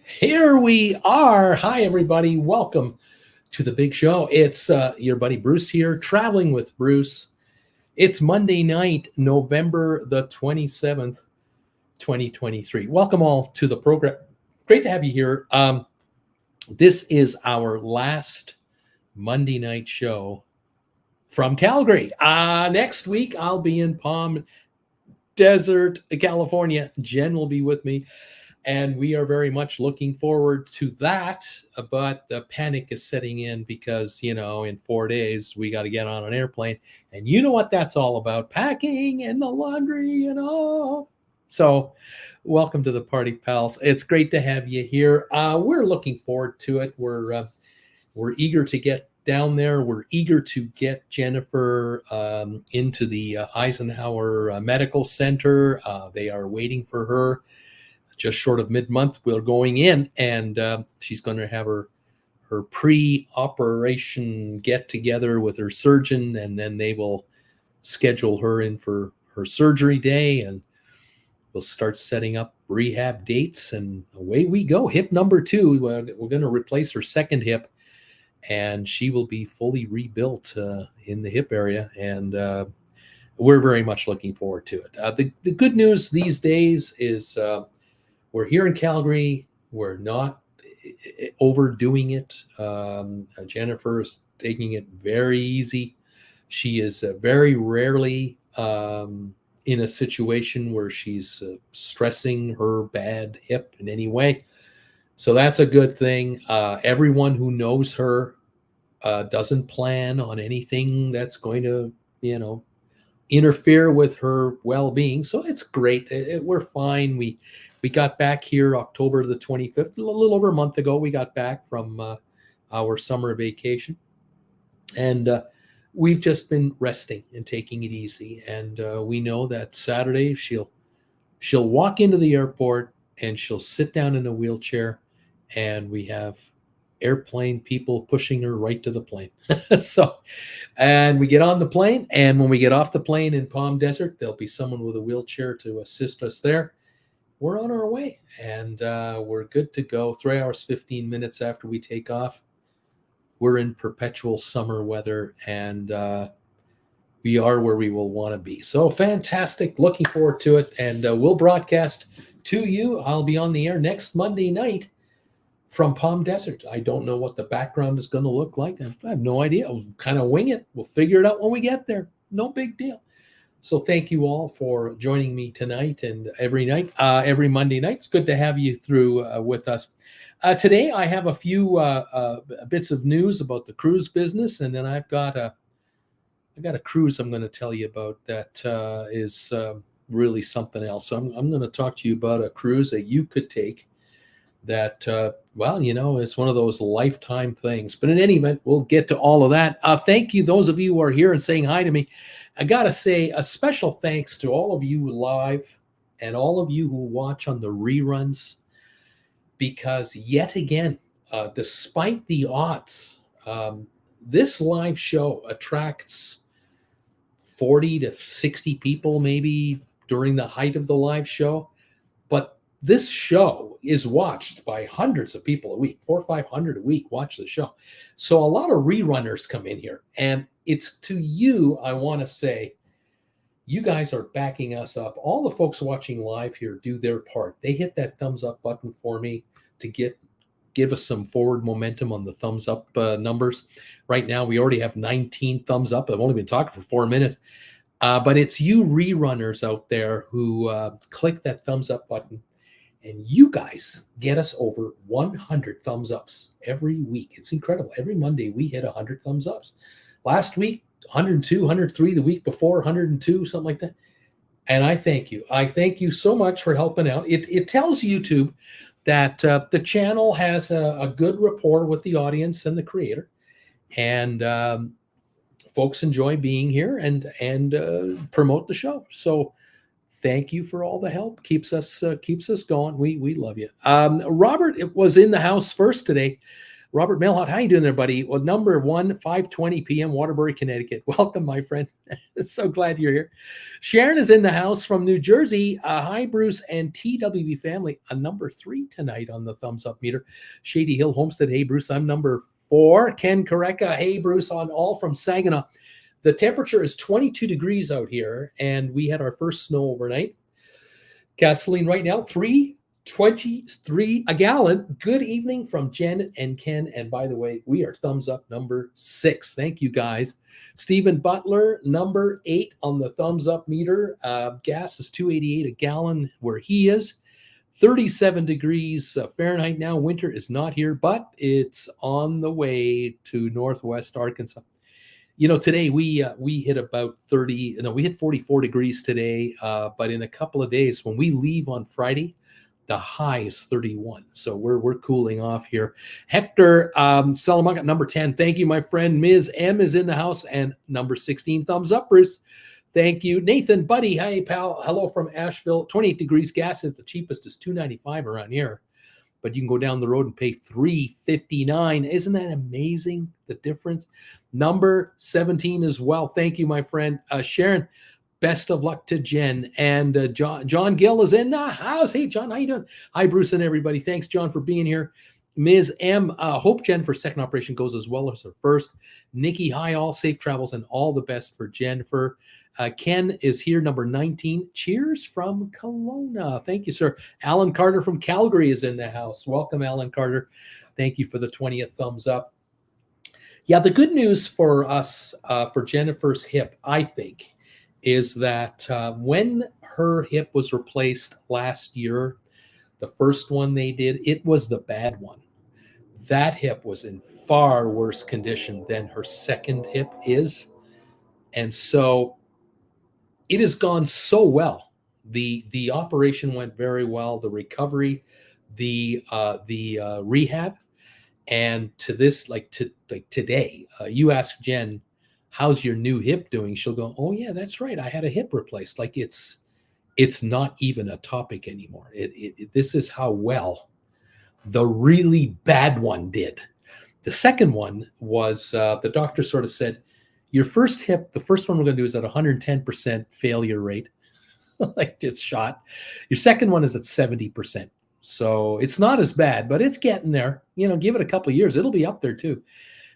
Here we are. Hi, everybody. Welcome to the big show. It's your buddy Bruce here, traveling with Bruce. It's Monday night, November the 27th, 2023. Welcome all to the program. Great to have you here. This is our last Monday night show from Calgary. Next week, I'll be in Palm Desert, California. Jen will be with me. And we are very much looking forward to that. But the panic is setting in because, in 4 days, we got to get on an airplane. And you know what that's all about, packing and the laundry and all. So welcome to the party, pals. It's great to have you here. We're looking forward to it. We're eager to get down there. We're eager to get Jennifer into the Eisenhower Medical Center. They are waiting for her. Just short of mid-month, we're going in, and she's going to have her pre-operation get-together with her surgeon, and then they will schedule her in for her surgery day, and we'll start setting up rehab dates, and away we go. Hip number 2, we're going to replace her second hip, and she will be fully rebuilt in the hip area, and we're very much looking forward to it. The good news these days is we're here in Calgary. We're not overdoing it. Jennifer is taking it very easy. She is very rarely in a situation where she's stressing her bad hip in any way. So that's a good thing. Everyone who knows her doesn't plan on anything that's going to, interfere with her well-being. So it's great. We're fine. We got back here October the 25th, a little over a month ago. We got back from our summer vacation, and we've just been resting and taking it easy. And we know that Saturday she'll walk into the airport and she'll sit down in a wheelchair, and we have airplane people pushing her right to the plane. And we get on the plane, and when we get off the plane in Palm Desert, there'll be someone with a wheelchair to assist us there. We're on our way, and we're good to go. 3 hours, 15 minutes after we take off, we're in perpetual summer weather, and we are where we will want to be. So fantastic. Looking forward to it, and we'll broadcast to you. I'll be on the air next Monday night from Palm Desert. I don't know what the background is going to look like. I have no idea. I'll kind of wing it. We'll figure it out when we get there. No big deal. So thank you all for joining me tonight and every night, every Monday night. It's good to have you through with us. Today, I have a few bits of news about the cruise business, and then I've got a cruise I'm going to tell you about that is really something else. So I'm going to talk to you about a cruise that you could take that, it's one of those lifetime things. But in any event, we'll get to all of that. Thank you, those of you who are here and saying hi to me. I got to say a special thanks to all of you live and all of you who watch on the reruns, because yet again, despite the odds, this live show attracts 40 to 60 people maybe during the height of the live show. But this show is watched by hundreds of people a week. 400 or 500 a week watch the show. So a lot of rerunners come in here, and it's to you I want to say, you guys are backing us up. All the folks watching live here do their part. They hit that thumbs up button for me to give us some forward momentum on the thumbs up numbers. Right now, we already have 19 thumbs up. I've only been talking for 4 minutes. But it's you rerunners out there who click that thumbs up button, and you guys get us over 100 thumbs ups every week. It's incredible. Every Monday, we hit 100 thumbs ups. Last week, 102, 103. The week before, 102, something like that. And I thank you. I thank you so much for helping out. It tells YouTube that the channel has a good rapport with the audience and the creator. And folks enjoy being here and promote the show. So thank you for all the help. Keeps us going. We love you. Robert was in the house first today. Robert Melhot, how you doing there, buddy? Well, number 1, 5:20 p.m., Waterbury, Connecticut. Welcome, my friend. So glad you're here. Sharon is in the house from New Jersey. Hi, Bruce and TWB family. A number 3 tonight on the thumbs up meter. Shady Hill Homestead. Hey, Bruce, I'm number 4. Ken Kareka. Hey, Bruce, on all from Saginaw. The temperature is 22 degrees out here, and we had our first snow overnight. Gasoline right now, $3.23 a gallon. Good evening from Jen and Ken. And by the way, we are thumbs up number 6. Thank you, guys. Stephen Butler, number 8 on the thumbs up meter. Gas is $2.88 a gallon where he is. 37 degrees Fahrenheit now. Winter is not here, but it's on the way to Northwest Arkansas. You know, today we hit about 30. No, we hit 44 degrees today. But in a couple of days, when we leave on Friday, the high is 31. So we're cooling off here. Hector Salamanca, number 10. Thank you, my friend. Ms. M is in the house, and number 16. Thumbs up, Bruce. Thank you, Nathan. Buddy, hey pal. Hello from Asheville. 28 degrees. Gas is the cheapest is $2.95 around here. But you can go down the road and pay $3.59. Isn't that amazing, the difference? Number 17 as well. Thank you, my friend. Sharon, best of luck to Jen. And John Gill is in the house. Hey, John, how you doing? Hi, Bruce and everybody. Thanks, John, for being here. Ms. M, hope Jennifer's second operation goes as well as her first. Nikki, hi, all. Safe travels and all the best for Jennifer. Ken is here, number 19. Cheers from Kelowna. Thank you, sir. Alan Carter from Calgary is in the house. Welcome, Alan Carter. Thank you for the 20th thumbs up. Yeah, the good news for us, for Jennifer's hip, I think, is that when her hip was replaced last year, the first one they did, it was the bad one. That hip was in far worse condition than her second hip is. And so it has gone so well. The operation went very well. The recovery, the rehab, and to this, like today, you ask Jen, "How's your new hip doing?" She'll go, "Oh yeah, that's right. I had a hip replaced." Like it's not even a topic anymore. This is how well the really bad one did. The second one was the doctor sort of said, your first hip, the first one we're going to do is at 110% failure rate, like it's shot. Your second one is at 70%. So it's not as bad, but it's getting there. You know, give it a couple of years. It'll be up there too.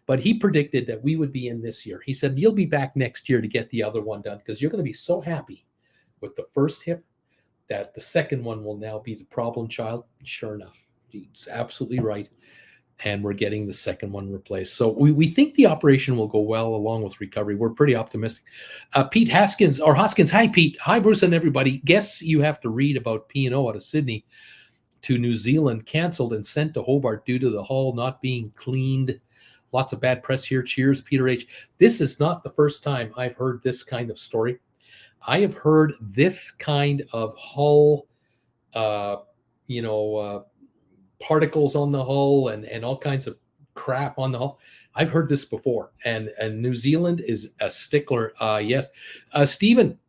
But he predicted that we would be in this year. He said, you'll be back next year to get the other one done because you're going to be so happy with the first hip that the second one will now be the problem child. Sure enough, he's absolutely right. And we're getting the second one replaced. So we think the operation will go well along with recovery. We're pretty optimistic. Pete Hoskins. Hi, Pete. Hi, Bruce and everybody. Guess you have to read about P&O out of Sydney to New Zealand, canceled and sent to Hobart due to the hull not being cleaned. Lots of bad press here. Cheers, Peter H. This is not the first time I've heard this kind of story. I have heard this kind of hull, particles on the hull and all kinds of crap on the hull. I've heard this before, and New Zealand is a stickler. Yes. Stephen,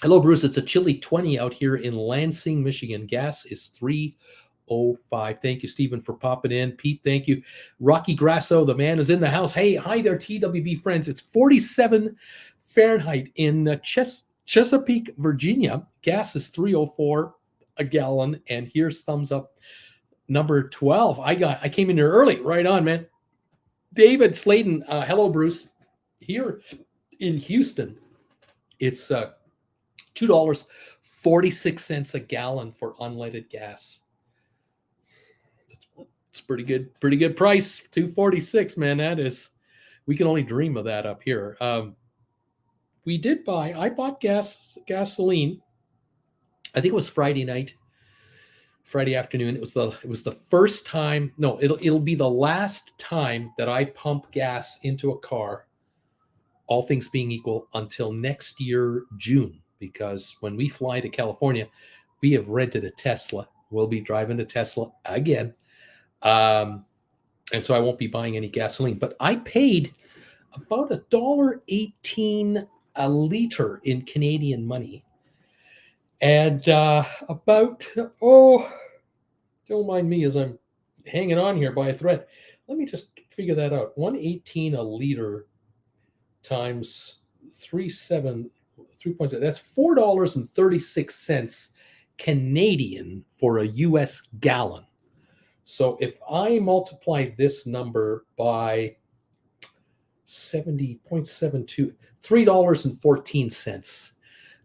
hello, Bruce. It's a chilly 20 out here in Lansing, Michigan. Gas is $3.05. Thank you, Stephen, for popping in. Pete, thank you. Rocky Grasso, the man is in the house. Hey, hi there, TWB friends. It's 47 Fahrenheit in Chesapeake, Virginia. Gas is $3.04 a gallon, and here's thumbs up. Number 12. I came in here early. Right on, man. David Sladen. Hello, Bruce. Here in Houston, it's $2.46 a gallon for unleaded gas. It's pretty good price. $2.46, man. That is, we can only dream of that up here. I bought gasoline. I think it was Friday afternoon. It was the first time. No, it'll be the last time that I pump gas into a car, all things being equal, until next year, June, because when we fly to California, we have rented a Tesla. We'll be driving a Tesla again. And so I won't be buying any gasoline, but I paid about $1.18 a liter in Canadian money. And don't mind me as I'm hanging on here by a thread, Let me just figure that out. 118 a liter times 3.7. That's $4.36 Canadian for a US gallon. So if I multiply this number by 70.72, $3.14.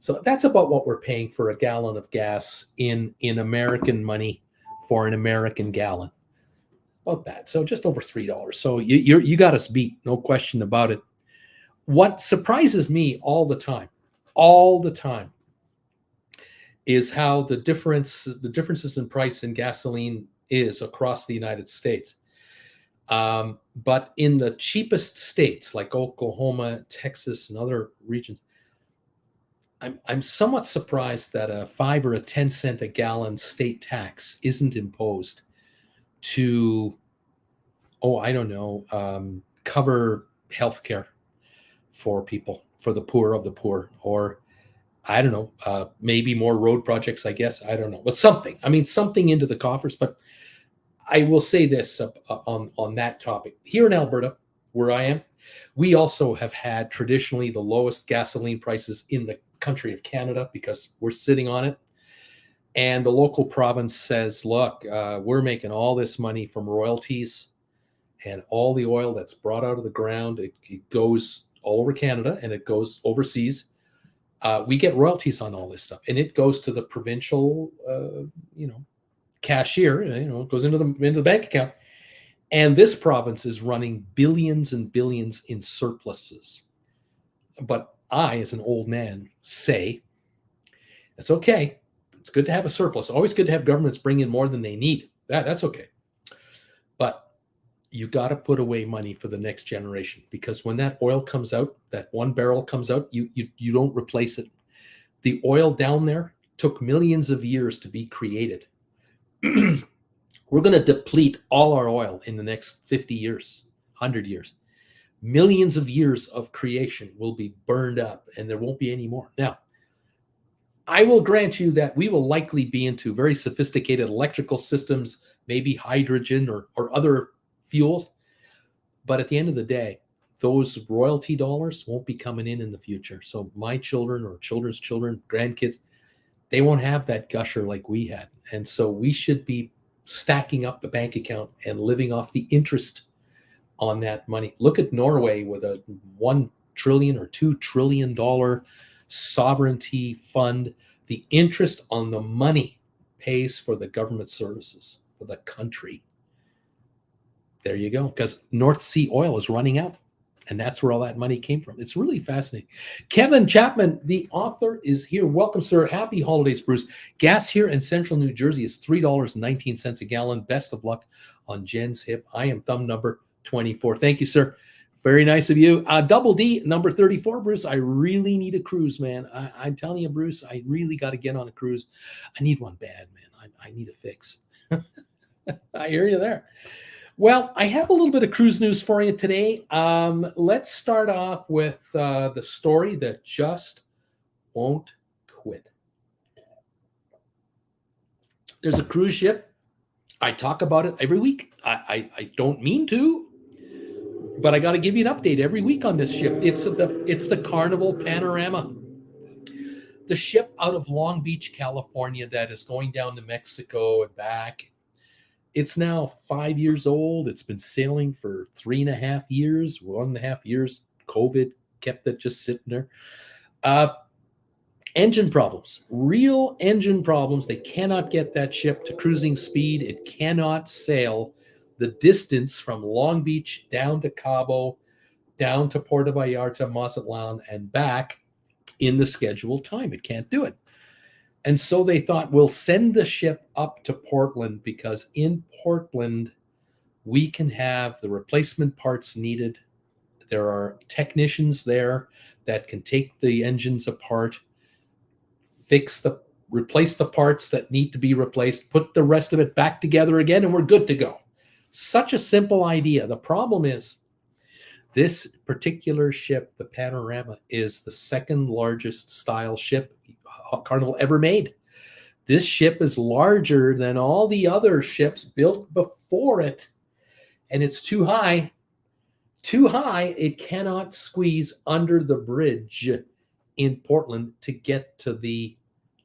So that's about what we're paying for a gallon of gas in American money for an American gallon. About that. So just over $3. So you got us beat, no question about it. What surprises me all the time, is how the differences in price in gasoline is across the United States. But in the cheapest states like Oklahoma, Texas, and other regions, I'm somewhat surprised that a 5 or a 10 cent a gallon state tax isn't imposed to, I don't know, cover healthcare for people, for the poor of the poor, or I don't know, maybe more road projects, I guess. I don't know, but something. I mean, something into the coffers. But I will say this on that topic. Here in Alberta, where I am, we also have had traditionally the lowest gasoline prices in the country of Canada because we're sitting on it. And the local province says, look, we're making all this money from royalties, and all the oil that's brought out of the ground, it goes all over Canada and it goes overseas. We get royalties on all this stuff, and it goes to the provincial, cashier. It goes into the bank account. And this province is running billions and billions in surpluses. But I, as an old man, say it's okay. It's good to have a surplus. Always good to have governments bring in more than they need. That's okay. But you got to put away money for the next generation, because when that oil comes out, that one barrel comes out, you don't replace it. The oil down there took millions of years to be created. We're going to deplete all our oil in the next 50 years, 100 years. Millions of years of creation will be burned up, and there won't be any more. Now, I will grant you that we will likely be into very sophisticated electrical systems, maybe hydrogen or other fuels. But at the end of the day, those royalty dollars won't be coming in the future. So my children or children's children, grandkids, they won't have that gusher like we had. And so we should be stacking up the bank account and living off the interest on that money. Look at Norway with a $1 trillion or $2 trillion sovereignty fund. The interest on the money pays for the government services for the country. There you go. Because North Sea oil is running out, and that's where all that money came from. It's really fascinating. Kevin Chapman, the author, is here. Welcome, sir. Happy holidays, Bruce. Gas here in central New Jersey is $3.19 a gallon. Best of luck on Jen's hip. I am thumb number 24. Thank you, sir. Very nice of you. Double D, number 34, Bruce. I really need a cruise, man. I'm telling you, Bruce, I really got to get on a cruise. I need one bad, man. I need a fix. I hear you there. Well, I have a little bit of cruise news for you today. Let's start off with the story that just won't quit. There's a cruise ship. I talk about it every week. I don't mean to, but I got to give you an update every week on this ship. It's the Carnival Panorama. The ship out of Long Beach, California, that is going down to Mexico and back. It's now 5 years old. It's been sailing for 3.5 years, 1.5 years. COVID kept it just sitting there. Engine problems, real engine problems. They cannot get that ship to cruising speed. It cannot sail the distance from Long Beach down to Cabo, down to Puerto Vallarta, Mazatlan, and back in the scheduled time. It can't do it. And so they thought, we'll send the ship up to Portland, because in Portland, we can have the replacement parts needed. There are technicians there that can take the engines apart, replace the parts that need to be replaced, put the rest of it back together again, and we're good to go. Such a simple idea. The problem is, this particular ship, the Panorama, is the second largest style ship Carnival ever made. This ship is larger than all the other ships built before it, and it's too high, it cannot squeeze under the bridge in Portland to get to the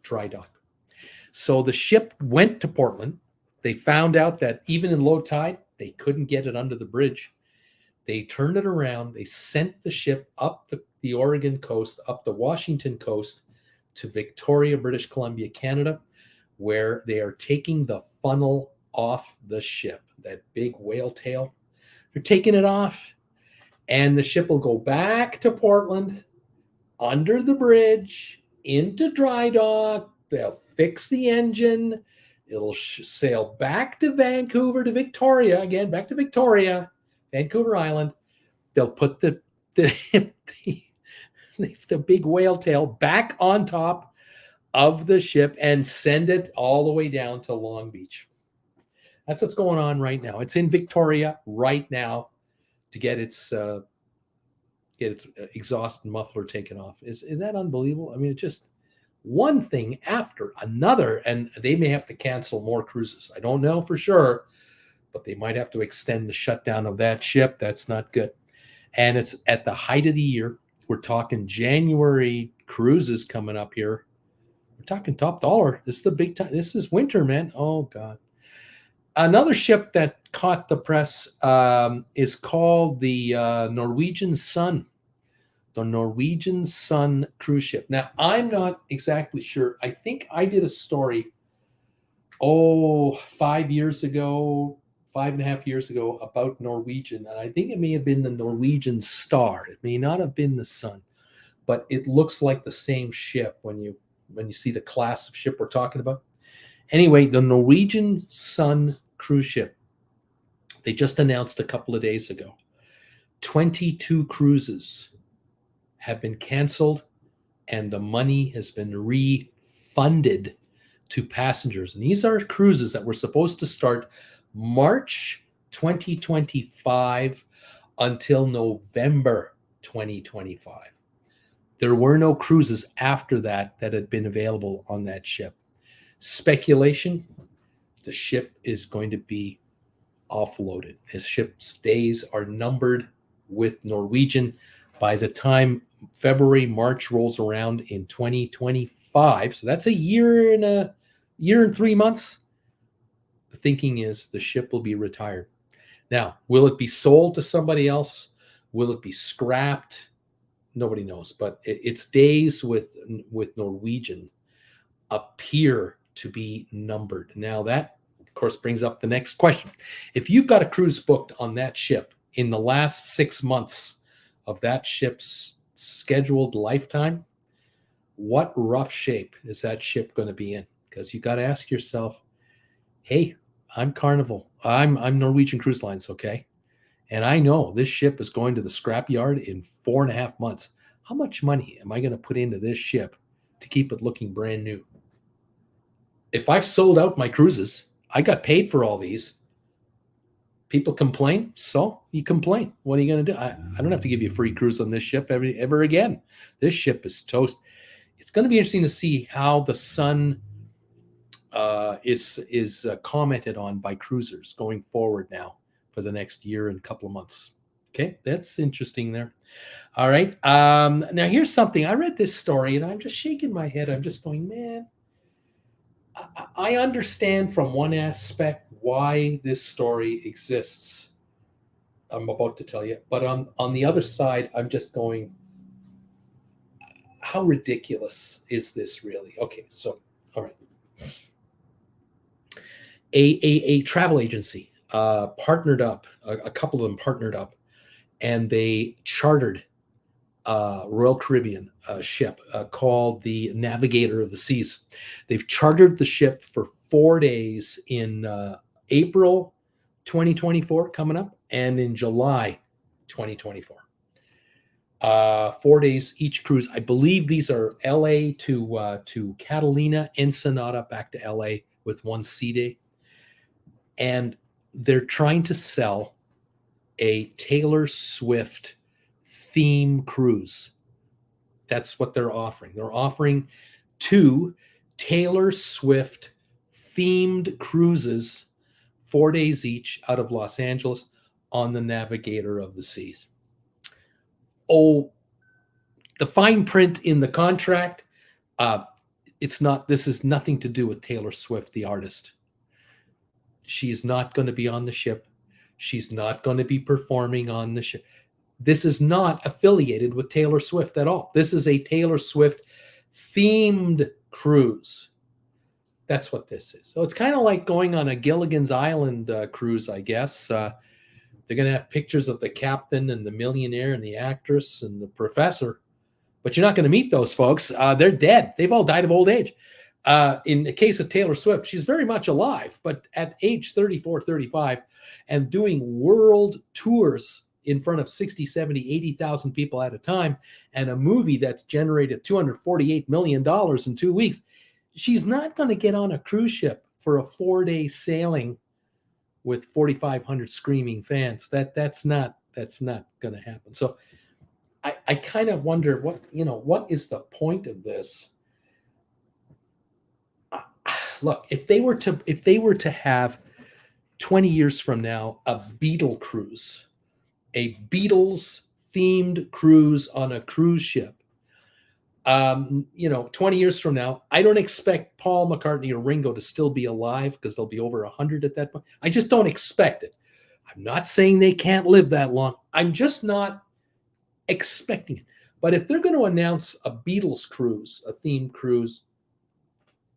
dry dock. So the ship went to Portland. They found out that even in low tide, they couldn't get it under the bridge. They turned it around. They sent the ship up the Oregon coast, up the Washington coast to Victoria, British Columbia, Canada, where they are taking the funnel off the ship, that big whale tail. They're taking it off, and the ship will go back to Portland, under the bridge, into dry dock. They'll fix the engine. It'll sail back to Vancouver, to Victoria, again, back to Victoria, Vancouver Island. They'll put the big whale tail back on top of the ship and send it all the way down to Long Beach. That's what's going on right now. It's in Victoria right now to get its exhaust and muffler taken off. Is that unbelievable? I mean, it's just one thing after another, and they may have to cancel more cruises. I don't know for sure, but they might have to extend the shutdown of that ship. That's not good. And it's at the height of the year. We're talking January cruises coming up here. We're talking top dollar. This is the big time. This is winter, man. Oh, God. Another ship that caught the press is called the Norwegian Sun. The Norwegian Sun cruise ship. Now, I'm not exactly sure. I think I did a story, 5 years ago, 5.5 years ago, about Norwegian. And I think it may have been the Norwegian Star. It may not have been the Sun, but it looks like the same ship when you see the class of ship we're talking about. Anyway, the Norwegian Sun cruise ship, they just announced a couple of days ago, 22 cruises have been canceled, and the money has been refunded to passengers. And these are cruises that were supposed to start March 2025 until November 2025. There were no cruises after that had been available on that ship. Speculation, the ship is going to be offloaded. The ship's days are numbered with Norwegian. By the time February, March rolls around in 2025, so that's a year and 3 months, the thinking is the ship will be retired. Now, will it be sold to somebody else? Will it be scrapped? Nobody knows, but its days with Norwegian appear to be numbered. Now, that, of course, brings up the next question. If you've got a cruise booked on that ship in the last 6 months of that ship's scheduled lifetime, what rough shape is that ship going to be in? Because you got to ask yourself, hey, I'm Carnival. I'm Norwegian Cruise Lines, okay? And I know this ship is going to the scrap yard in 4.5 months. How much money am I going to put into this ship to keep it looking brand new? If I've sold out my cruises, I got paid for all these. People complain, so you complain. What are you going to do? I don't have to give you a free cruise on this ship ever again. This ship is toast. It's going to be interesting to see how the Sun is commented on by cruisers going forward now for the next year and couple of months. Okay, that's interesting there. All right. Now here's something. I read this story and I'm just shaking my head. I'm just going, man, I understand from one aspect why this story exists. I'm about to tell you. But on the other side, I'm just going, how ridiculous is this really? Okay, so, all right. A travel agency partnered up, a couple of them partnered up, and they chartered Royal Caribbean ship called the Navigator of the Seas. They've chartered the ship for 4 days in April 2024 coming up, and in July 2024. 4 days each cruise. I believe these are LA to Catalina, Ensenada, back to LA with one sea day. And they're trying to sell a Taylor Swift theme cruise. That's what they're offering. They're offering 2 Taylor Swift themed cruises, 4 days each, out of Los Angeles, on the navigator of the seas. Oh, the fine print in the contract, uh, it's not, this is nothing to do with Taylor Swift, the artist. She's not going to be on the ship. She's not going to be performing on the ship. This is not affiliated with Taylor Swift at all. This is a Taylor Swift themed cruise. That's what this is. So it's kind of like going on a Gilligan's Island cruise, I guess. They're going to have pictures of the captain and the millionaire and the actress and the professor, but you're not going to meet those folks. They're dead. They've all died of old age. In the case of Taylor Swift, she's very much alive, but at age 34, 35, and doing world tours in front of 60, 70, 80,000 people at a time, and a movie that's generated $248 million in 2 weeks, she's not going to get on a cruise ship for a 4-day sailing with 4,500 screaming fans. That's not going to happen. So I kind of wonder what is the point of this? Look, if they were to have 20 years from now a Beatle cruise, a Beatles themed cruise on a cruise ship, 20 years from now, I don't expect Paul McCartney or Ringo to still be alive because they'll be over 100 at that point. I just don't expect it. I'm not saying they can't live that long. I'm just not expecting it. But if they're going to announce a Beatles cruise, a themed cruise,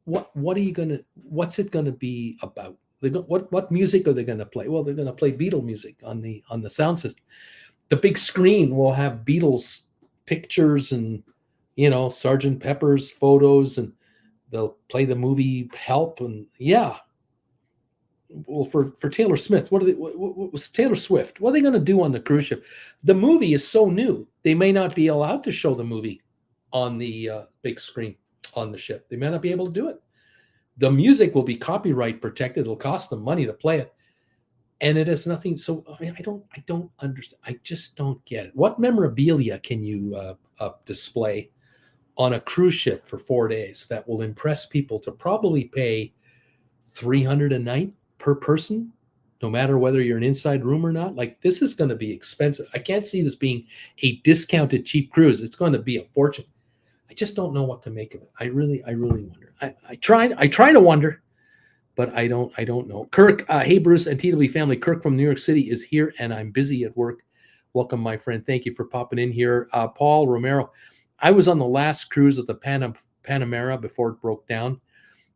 what's it going to be about? What music are they going to play? Well, they're going to play Beatle music on the sound system. The big screen will have Beatles pictures and Sgt. Pepper's photos, and they'll play the movie Help. And yeah, well, for Taylor Swift, what was Taylor Swift? What are they going to do on the cruise ship? The movie is so new, they may not be allowed to show the movie on the big screen on the ship. They may not be able to do it. The music will be copyright protected. It'll cost them money to play it, and it has nothing. So I don't understand. I just don't get it. What memorabilia can you display on a cruise ship for 4 days that will impress people to probably pay $300 a night per person, no matter whether you're an inside room or not? Like, this is going to be expensive. I can't see this being a discounted cheap cruise. It's going to be a fortune. I just don't know what to make of it. I really wonder. I try to wonder, but I don't know. Kirk, hey Bruce and TW family. Kirk from New York City is here, and I'm busy at work. Welcome, my friend. Thank you for popping in here. Paul Romero, I was on the last cruise of the Panamera before it broke down.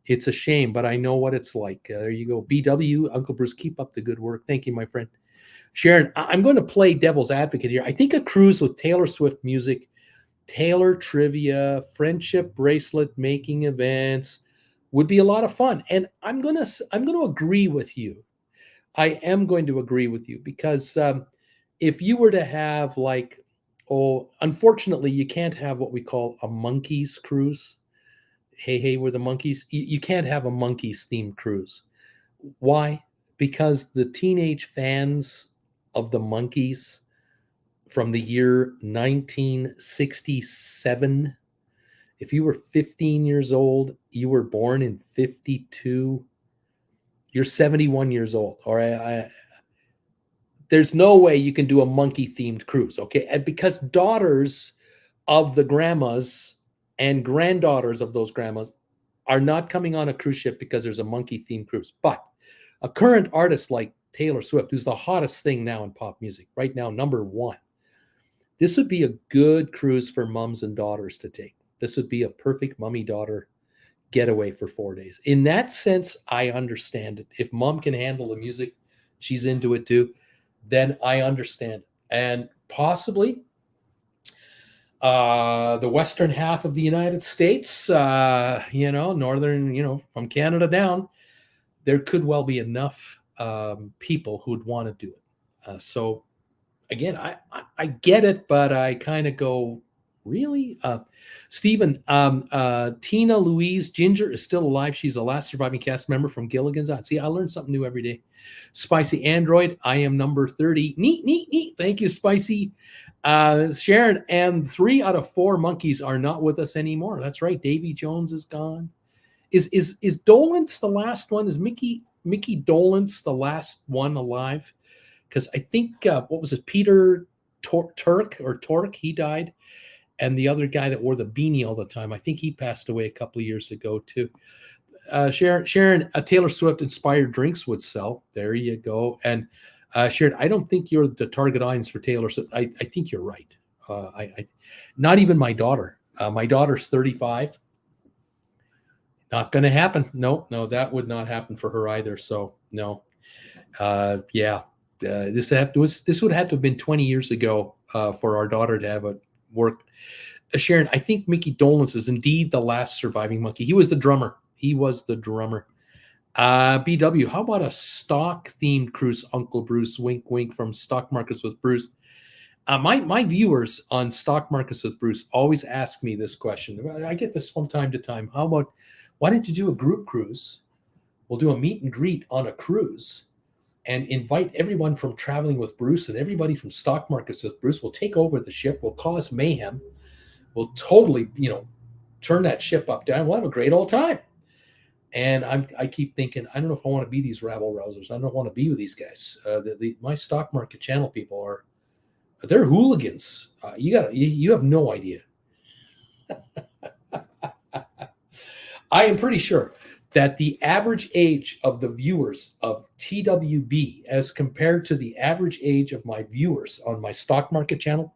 It's a shame, but I know what it's like. There you go. BW, Uncle Bruce, keep up the good work. Thank you, my friend. Sharon, I'm going to play devil's advocate here. I think a cruise with Taylor Swift music, Taylor trivia, friendship bracelet making events would be a lot of fun. And I'm going to agree with you. I am going to agree with you because if you were to have unfortunately, you can't have what we call a monkeys cruise. Hey, we're the monkeys. You can't have a monkeys themed cruise. Why? Because the teenage fans of the monkeys from the year 1967, if you were 15 years old, you were born in 52, you're 71 years old. All right. There's no way you can do a monkey themed cruise. Okay. And because daughters of the grandmas and granddaughters of those grandmas are not coming on a cruise ship because there's a monkey themed cruise. But a current artist like Taylor Swift, who's the hottest thing now in pop music right now, number one, this would be a good cruise for moms and daughters to take. This would be a perfect mommy-daughter getaway for 4 days. In that sense, I understand it. If mom can handle the music, she's into it too, then I understand it. And possibly the western half of the United States, northern, from Canada down, there could well be enough people who would want to do it. So again, I get it, but I kind of go, really? Stephen, Tina Louise Ginger is still alive. She's the last surviving cast member from Gilligan's Island. See, I learn something new every day. Spicy Android, I am number 30. Neat. Thank you, Spicy. Sharon, and 3 out of 4 monkeys are not with us anymore. That's right. Davy Jones is gone. Is Dolance the last one? Is Mickey Dolance the last one alive? because I think what was it, Peter Tork, he died, and the other guy that wore the beanie all the time, I think he passed away a couple of years ago too. Sharon, Taylor Swift inspired drinks would sell. There you go. And Sharon, I don't think you're the target audience for Taylor Swift. I think you're right. Not even my daughter. My daughter's 35. Not going to happen. No, that would not happen for her either. So no. This would have to have been 20 years ago for our daughter to have a work. Sharon, I think Mickey Dolenz is indeed the last surviving monkey. He was the drummer. BW, how about a stock-themed cruise, Uncle Bruce? Wink, wink from Stock Markets with Bruce. My viewers on Stock Markets with Bruce always ask me this question. I get this from time to time. Why don't you do a group cruise? We'll do a meet and greet on a cruise and invite everyone from Traveling with Bruce and everybody from Stock Markets with Bruce. We'll take over the ship. We'll cause mayhem. We'll totally, turn that ship up down. We'll have a great old time. And I keep thinking, I don't know if I want to be these rabble rousers. I don't want to be with these guys. My stock market channel people they're hooligans. You have no idea. I am pretty sure that the average age of the viewers of TWB as compared to the average age of my viewers on my stock market channel,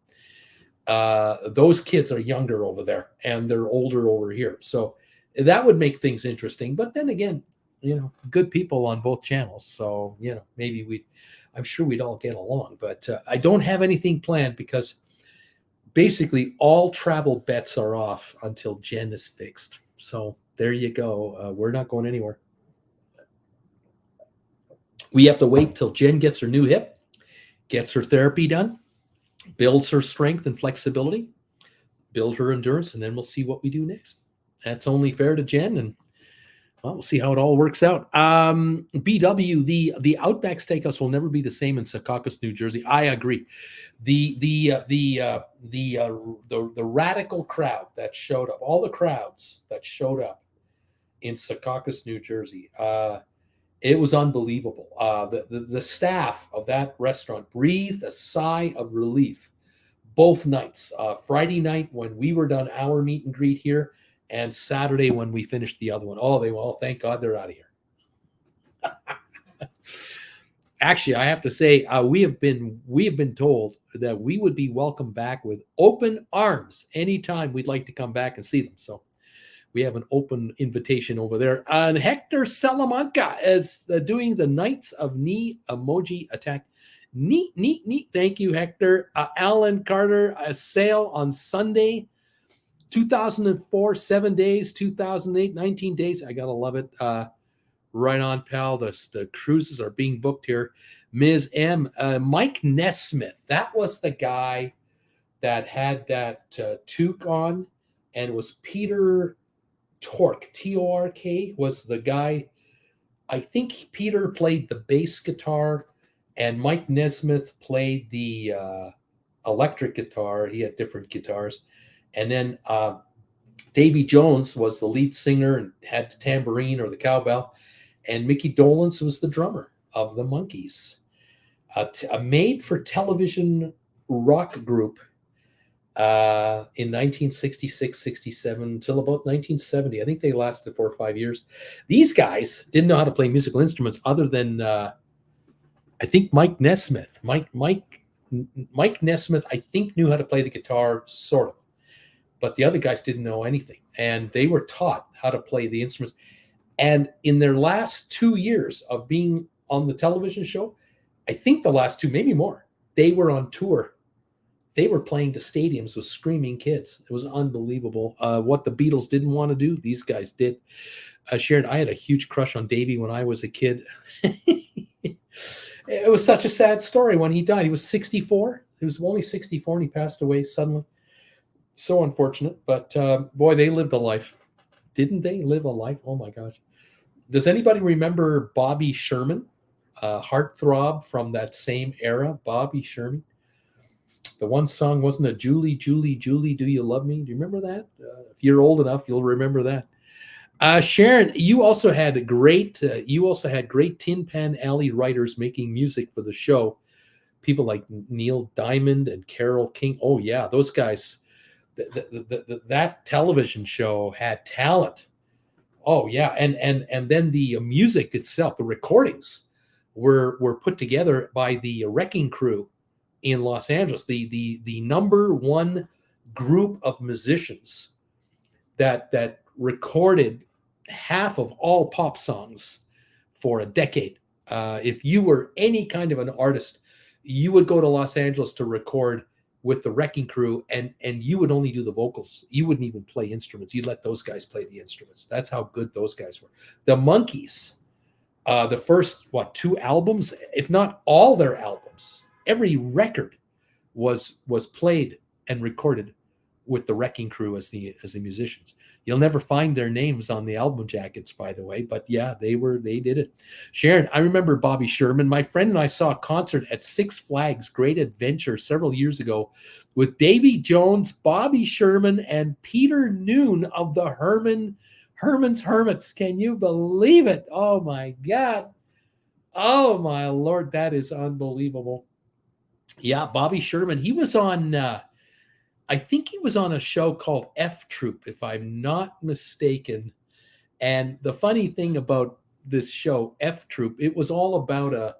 those kids are younger over there and they're older over here. So that would make things interesting. But then again, good people on both channels. So, maybe I'm sure we'd all get along. But I don't have anything planned because basically all travel bets are off until Jen is fixed. So there you go. We're not going anywhere. We have to wait till Jen gets her new hip, gets her therapy done, builds her strength and flexibility, build her endurance, and then we'll see what we do next. That's only fair to Jen, and we'll see how it all works out. BW, the Outback Steakhouse will never be the same in Secaucus, New Jersey. I agree. The radical crowd that showed up, all the crowds that showed up in Secaucus, New Jersey, it was unbelievable. The staff of that restaurant breathed a sigh of relief both nights. Friday night when we were done our meet and greet here, and Saturday when we finished the other one. Thank God they're out of here. Actually, I have to say, we have been told that we would be welcomed back with open arms anytime we'd like to come back and see them. So we have an open invitation over there. And Hector Salamanca is doing the Knights of Knee emoji attack. Neat. Thank you, Hector. Alan Carter, a sail on Sunday. 2004, 7 days, 2008, 19 days. I got to love it. Right on, pal. The cruises are being booked here. Ms. M. Mike Nesmith. That was the guy that had that toque on, and it was Peter Tork. Tork was the guy. I think Peter played the bass guitar, and Mike Nesmith played the electric guitar. He had different guitars. And then Davy Jones was the lead singer and had the tambourine or the cowbell. And Mickey Dolenz was the drummer of the Monkees. A made-for-television rock group in 1966-67 until about 1970. I think they lasted 4 or 5 years. These guys didn't know how to play musical instruments other than, I think, Mike Nesmith. Mike Nesmith, I think, knew how to play the guitar, sort of. But the other guys didn't know anything. And they were taught how to play the instruments. And in their last 2 years of being on the television show, I think the last 2, maybe more, they were on tour. They were playing to stadiums with screaming kids. It was unbelievable. What the Beatles didn't want to do, these guys did. Sharon, I had a huge crush on Davy when I was a kid. It was such a sad story when he died. He was 64. He was only 64 and he passed away suddenly. So unfortunate, but boy, they lived a life. Didn't they live a life? Oh my gosh. Does anybody remember Bobby Sherman? Heartthrob from that same era, Bobby Sherman. The one song, wasn't it Julie, Julie, Julie, Do You Love Me? Do you remember that? If you're old enough, you'll remember that. Sharon, you also had great Tin Pan Alley writers making music for the show. people like Neil Diamond and Carole King. Oh yeah, those guys. That television show had talent. Oh yeah, and then the music itself, the recordings were put together by the Wrecking Crew in Los Angeles, the number one group of musicians that recorded half of all pop songs for a decade. If you were any kind of an artist, you would go to Los Angeles to record with the Wrecking Crew, and you would only do the vocals. You wouldn't even play instruments. You'd let those guys play the instruments. That's how good those guys were. The Monkees, the first two albums, if not all their albums, every record was played and recorded with the Wrecking Crew as the musicians. You'll never find their names on the album jackets, by the way, but yeah, they did it. Sharon, I remember Bobby Sherman. My friend and I saw a concert at Six Flags Great Adventure several years ago with Davy Jones, Bobby Sherman, and Peter Noon of the Herman's Hermits. Can you believe it? Oh my God. Oh my Lord, that is unbelievable. Yeah, Bobby Sherman. He was on I think he was on a show called F Troop, if I'm not mistaken. And the funny thing about this show, F Troop, it was all about a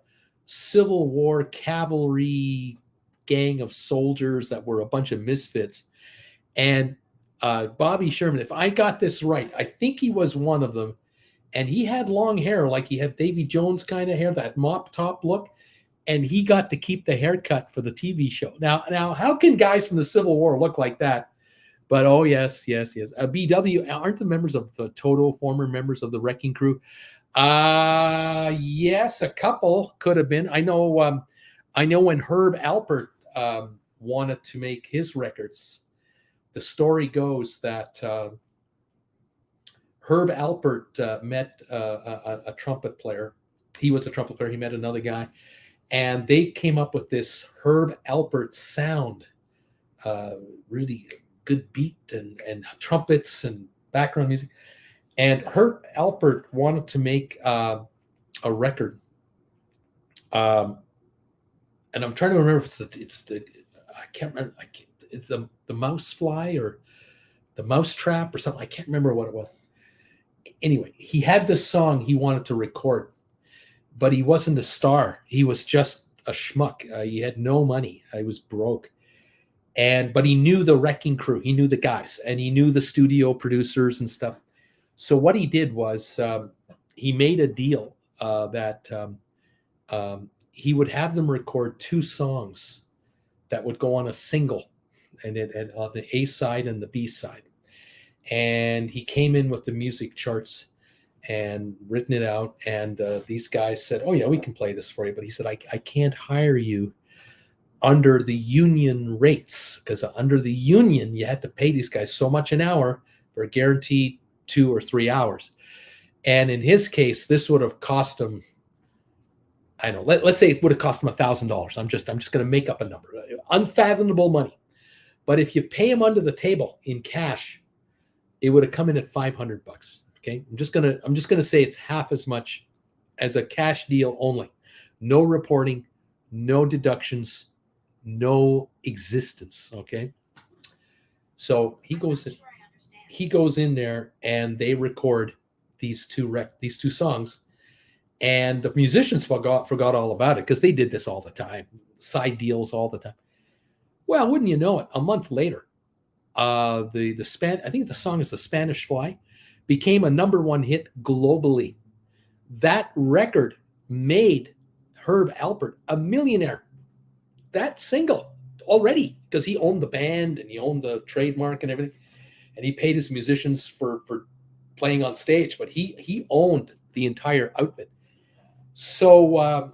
Civil War cavalry gang of soldiers that were a bunch of misfits. And Bobby Sherman, if I got this right, I think he was one of them. And he had long hair, like he had Davy Jones kind of hair, that mop top look. And he got to keep the haircut for the TV show. Now, how can guys from the Civil War look like that? But oh yes. BW, aren't the members of the Toto former members of the Wrecking Crew? Yes, a couple could have been. I know when Herb Alpert wanted to make his records, the story goes that Herb Alpert met a trumpet player. He was a trumpet player. He met another guy. And they came up with this Herb Alpert sound, really good beat and trumpets and background music. And Herb Alpert wanted to make a record. And I'm trying to remember if it's the I can't remember. It's the mouse fly or the mouse trap or something. I can't remember what it was. Anyway, he had this song he wanted to record, but he wasn't a star. He was just a schmuck. He had no money. I was broke. But he knew the Wrecking Crew. He knew the guys, and he knew the studio producers and stuff. So what he did was he made a deal that he would have them record 2 songs that would go on a single, and on the A side and the B side. And he came in with the music charts and written it out. And these guys said, oh yeah, we can play this for you. But he said, I can't hire you under the union rates, because under the union, you had to pay these guys so much an hour for a guaranteed 2 or 3 hours. And in his case, this would have cost him, I don't know, let's say it would have cost him $1,000. I'm just going to make up a number, unfathomable money. But if you pay him under the table in cash, it would have come in at $500. Okay, I'm just gonna say it's half as much as a cash deal only. No reporting, no deductions, no existence. Okay, so he goes in there and they record these two songs, and the musicians forgot all about it because they did this all the time, side deals all the time. Well, wouldn't you know it? A month later, I think the song is "The Spanish Fly," became a #1 hit globally. That record made Herb Alpert a millionaire. That single already, because he owned the band and he owned the trademark and everything, and he paid his musicians for playing on stage, but he owned the entire outfit. So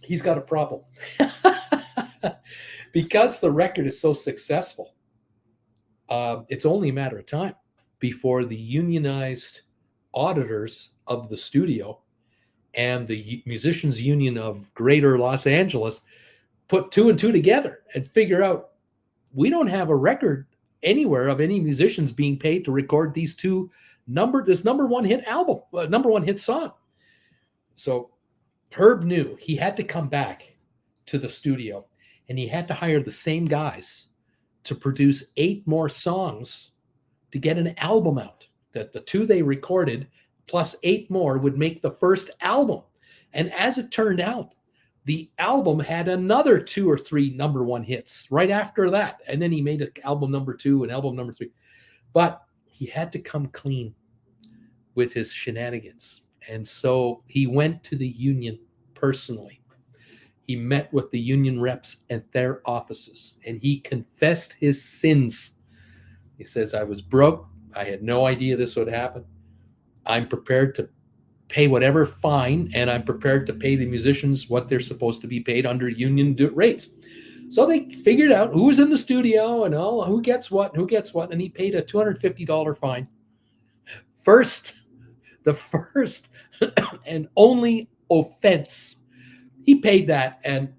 he's got a problem because the record is so successful. It's only a matter of time before the unionized auditors of the studio and the Musicians Union of Greater Los Angeles put 2 and 2 together and figure out, we don't have a record anywhere of any musicians being paid to record these this #1 hit album, #1 hit song. So Herb knew he had to come back to the studio, and he had to hire the same guys to produce 8 more songs to get an album out. That the 2 they recorded plus 8 more would make the first album. And as it turned out, the album had another 2 or 3 number 1 hits right after that. And then he made an album number 2 and album number 3. But he had to come clean with his shenanigans. And so he went to the union personally. He met with the union reps at their offices, and he confessed his sins. He says, I was broke. I had no idea this would happen. I'm prepared to pay whatever fine, and I'm prepared to pay the musicians what they're supposed to be paid under union rates. So they figured out who was in the studio and all, who gets what, and he paid a $250 fine. The first and only offense. He paid that, and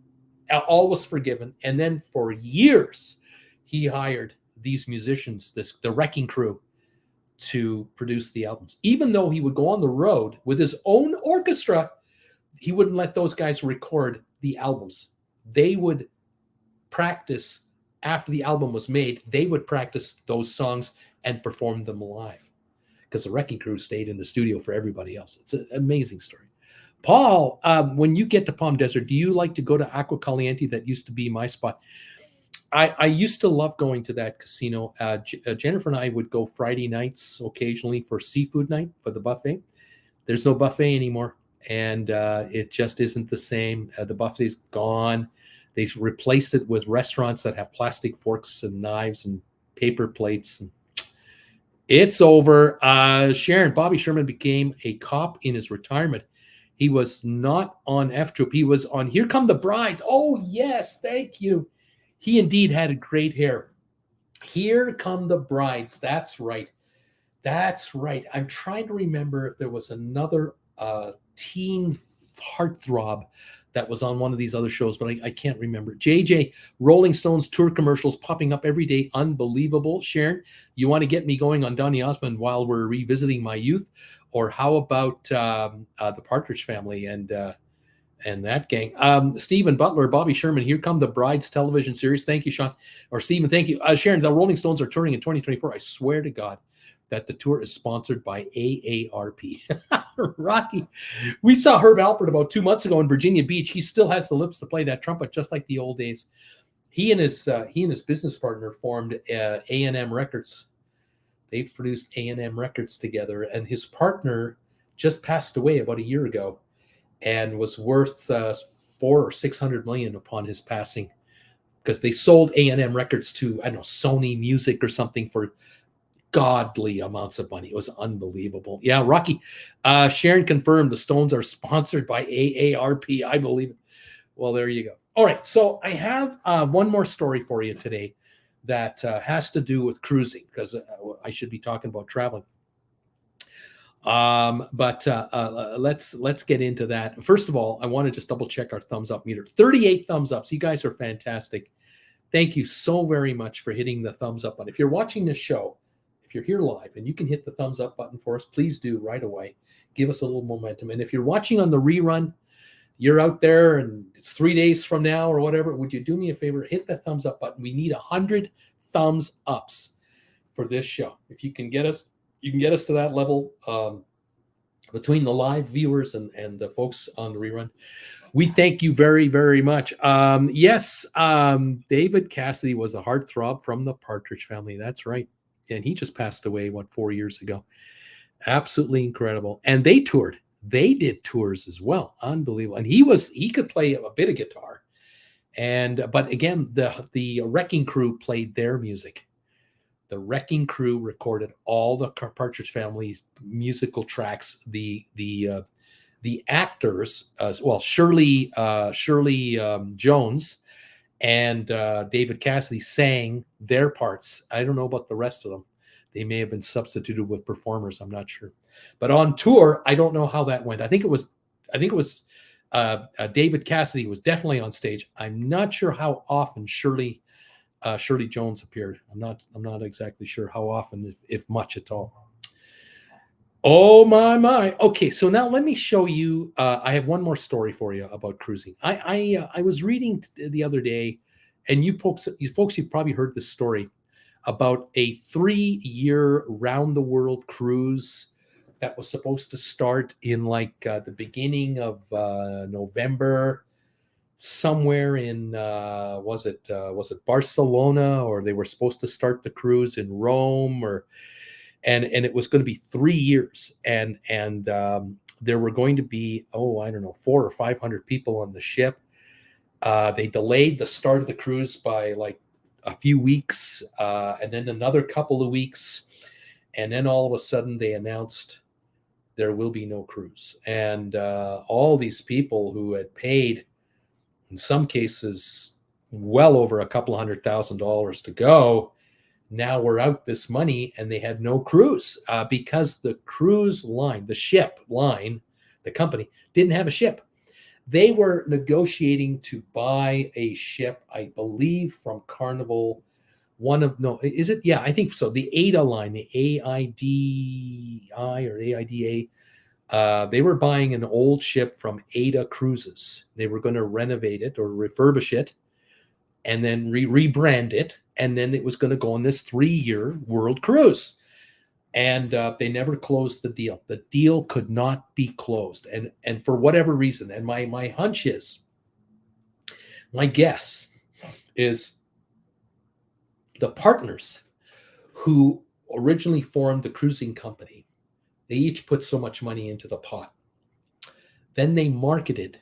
all was forgiven. And then for years, he hired these musicians, the Wrecking Crew, to produce the albums. Even though he would go on the road with his own orchestra, he wouldn't let those guys record the albums. They would practice after the album was made. They would practice those songs and perform them live, because the Wrecking Crew stayed in the studio for everybody else. It's an amazing story. Paul, when you get to Palm Desert, do you like to go to Agua Caliente? That used to be my spot. I used to love going to that casino. Jennifer and I would go Friday nights occasionally for seafood night for the buffet. There's no buffet anymore, and it just isn't the same. The buffet's gone. They've replaced it with restaurants that have plastic forks and knives and paper plates. And it's over. Sharon, Bobby Sherman became a cop in his retirement. He was not on F Troop. He was on Here Come the Brides. Oh, yes. Thank you. He indeed had a great hair. Here Come the Brides. That's right. That's right. I'm trying to remember if there was another teen heartthrob that was on one of these other shows, but I can't remember. JJ, Rolling Stones tour commercials popping up every day. Unbelievable. Sharon, you want to get me going on Donny Osmond while we're revisiting my youth? Or how about the Partridge Family and that gang? Stephen Butler, Bobby Sherman, Here Come the Brides television series. Thank you, Sean. Or Stephen, thank you. Sharon, the Rolling Stones are touring in 2024. I swear to God that the tour is sponsored by AARP. Rocky. We saw Herb Alpert about 2 months ago in Virginia Beach. He still has the lips to play that trumpet, just like the old days. He and his business partner formed A&M Records. They've produced A&M Records together, and his partner just passed away about a year ago and was worth $400 or $600 million upon his passing, because they sold A&M Records to, I don't know, Sony Music or something for godly amounts of money. It was unbelievable. Yeah, Rocky. Sharon confirmed the Stones are sponsored by AARP. I believe it. Well, there you go. All right, so I have one more story for you today that has to do with cruising, because I should be talking about traveling. But let's get into that. First of all, I want to just double check our thumbs up meter. 38 thumbs ups. You guys are fantastic. Thank you so very much for hitting the thumbs up button. If you're watching this show, if you're here live and you can hit the thumbs up button for us, please do right away. Give us a little momentum. And if you're watching on the rerun, you're out there and it's 3 days from now or whatever, would you do me a favor? Hit that thumbs up button. We need 100 thumbs ups for this show. If you can get us, to that level between the live viewers and the folks on the rerun. We thank you very, very much. Yes, David Cassidy was a heartthrob from the Partridge Family. That's right. And he just passed away, 4 years ago. Absolutely incredible. And they toured. They did tours as well. Unbelievable. And he could play a bit of guitar. But again, the Wrecking Crew played their music. The Wrecking Crew recorded all the Partridge Family's musical tracks. The actors, Shirley Jones and David Cassidy sang their parts. I don't know about the rest of them. They may have been substituted with performers. I'm not sure. But on tour, I don't know how that went. I think it was David Cassidy was definitely on stage. I'm not sure how often Shirley Jones appeared. I'm not exactly sure how often, if much at all. Oh my my. Okay, so now let me show you. I have one more story for you about cruising. I was reading the other day, and you folks, you've probably heard this story about a 3 year round the world cruise that was supposed to start in like the beginning of November, somewhere in was it Barcelona, or they were supposed to start the cruise in Rome, or and it was going to be 3 years, and there were going to be, oh, I don't know, 400 or 500 people on the ship. They delayed the start of the cruise by like a few weeks, and then another couple of weeks, and then all of a sudden they announced there will be no cruise, and all these people who had paid, in some cases, well over a couple of $100,000 to go, now we're out this money, and they had no cruise because the cruise line, the ship line, the company didn't have a ship. They were negotiating to buy a ship, I believe, from Carnival. One of, no, is it? Yeah, I think so. The AIDA line, the AIDI or AIDA. They were buying an old ship from AIDA Cruises. They were going to renovate it or refurbish it and then rebrand it. And then it was going to go on this 3 year world cruise. And they never closed the deal. The deal could not be closed. And for whatever reason, and my hunch is, my guess is the partners who originally formed the cruising company, they each put so much money into the pot. Then they marketed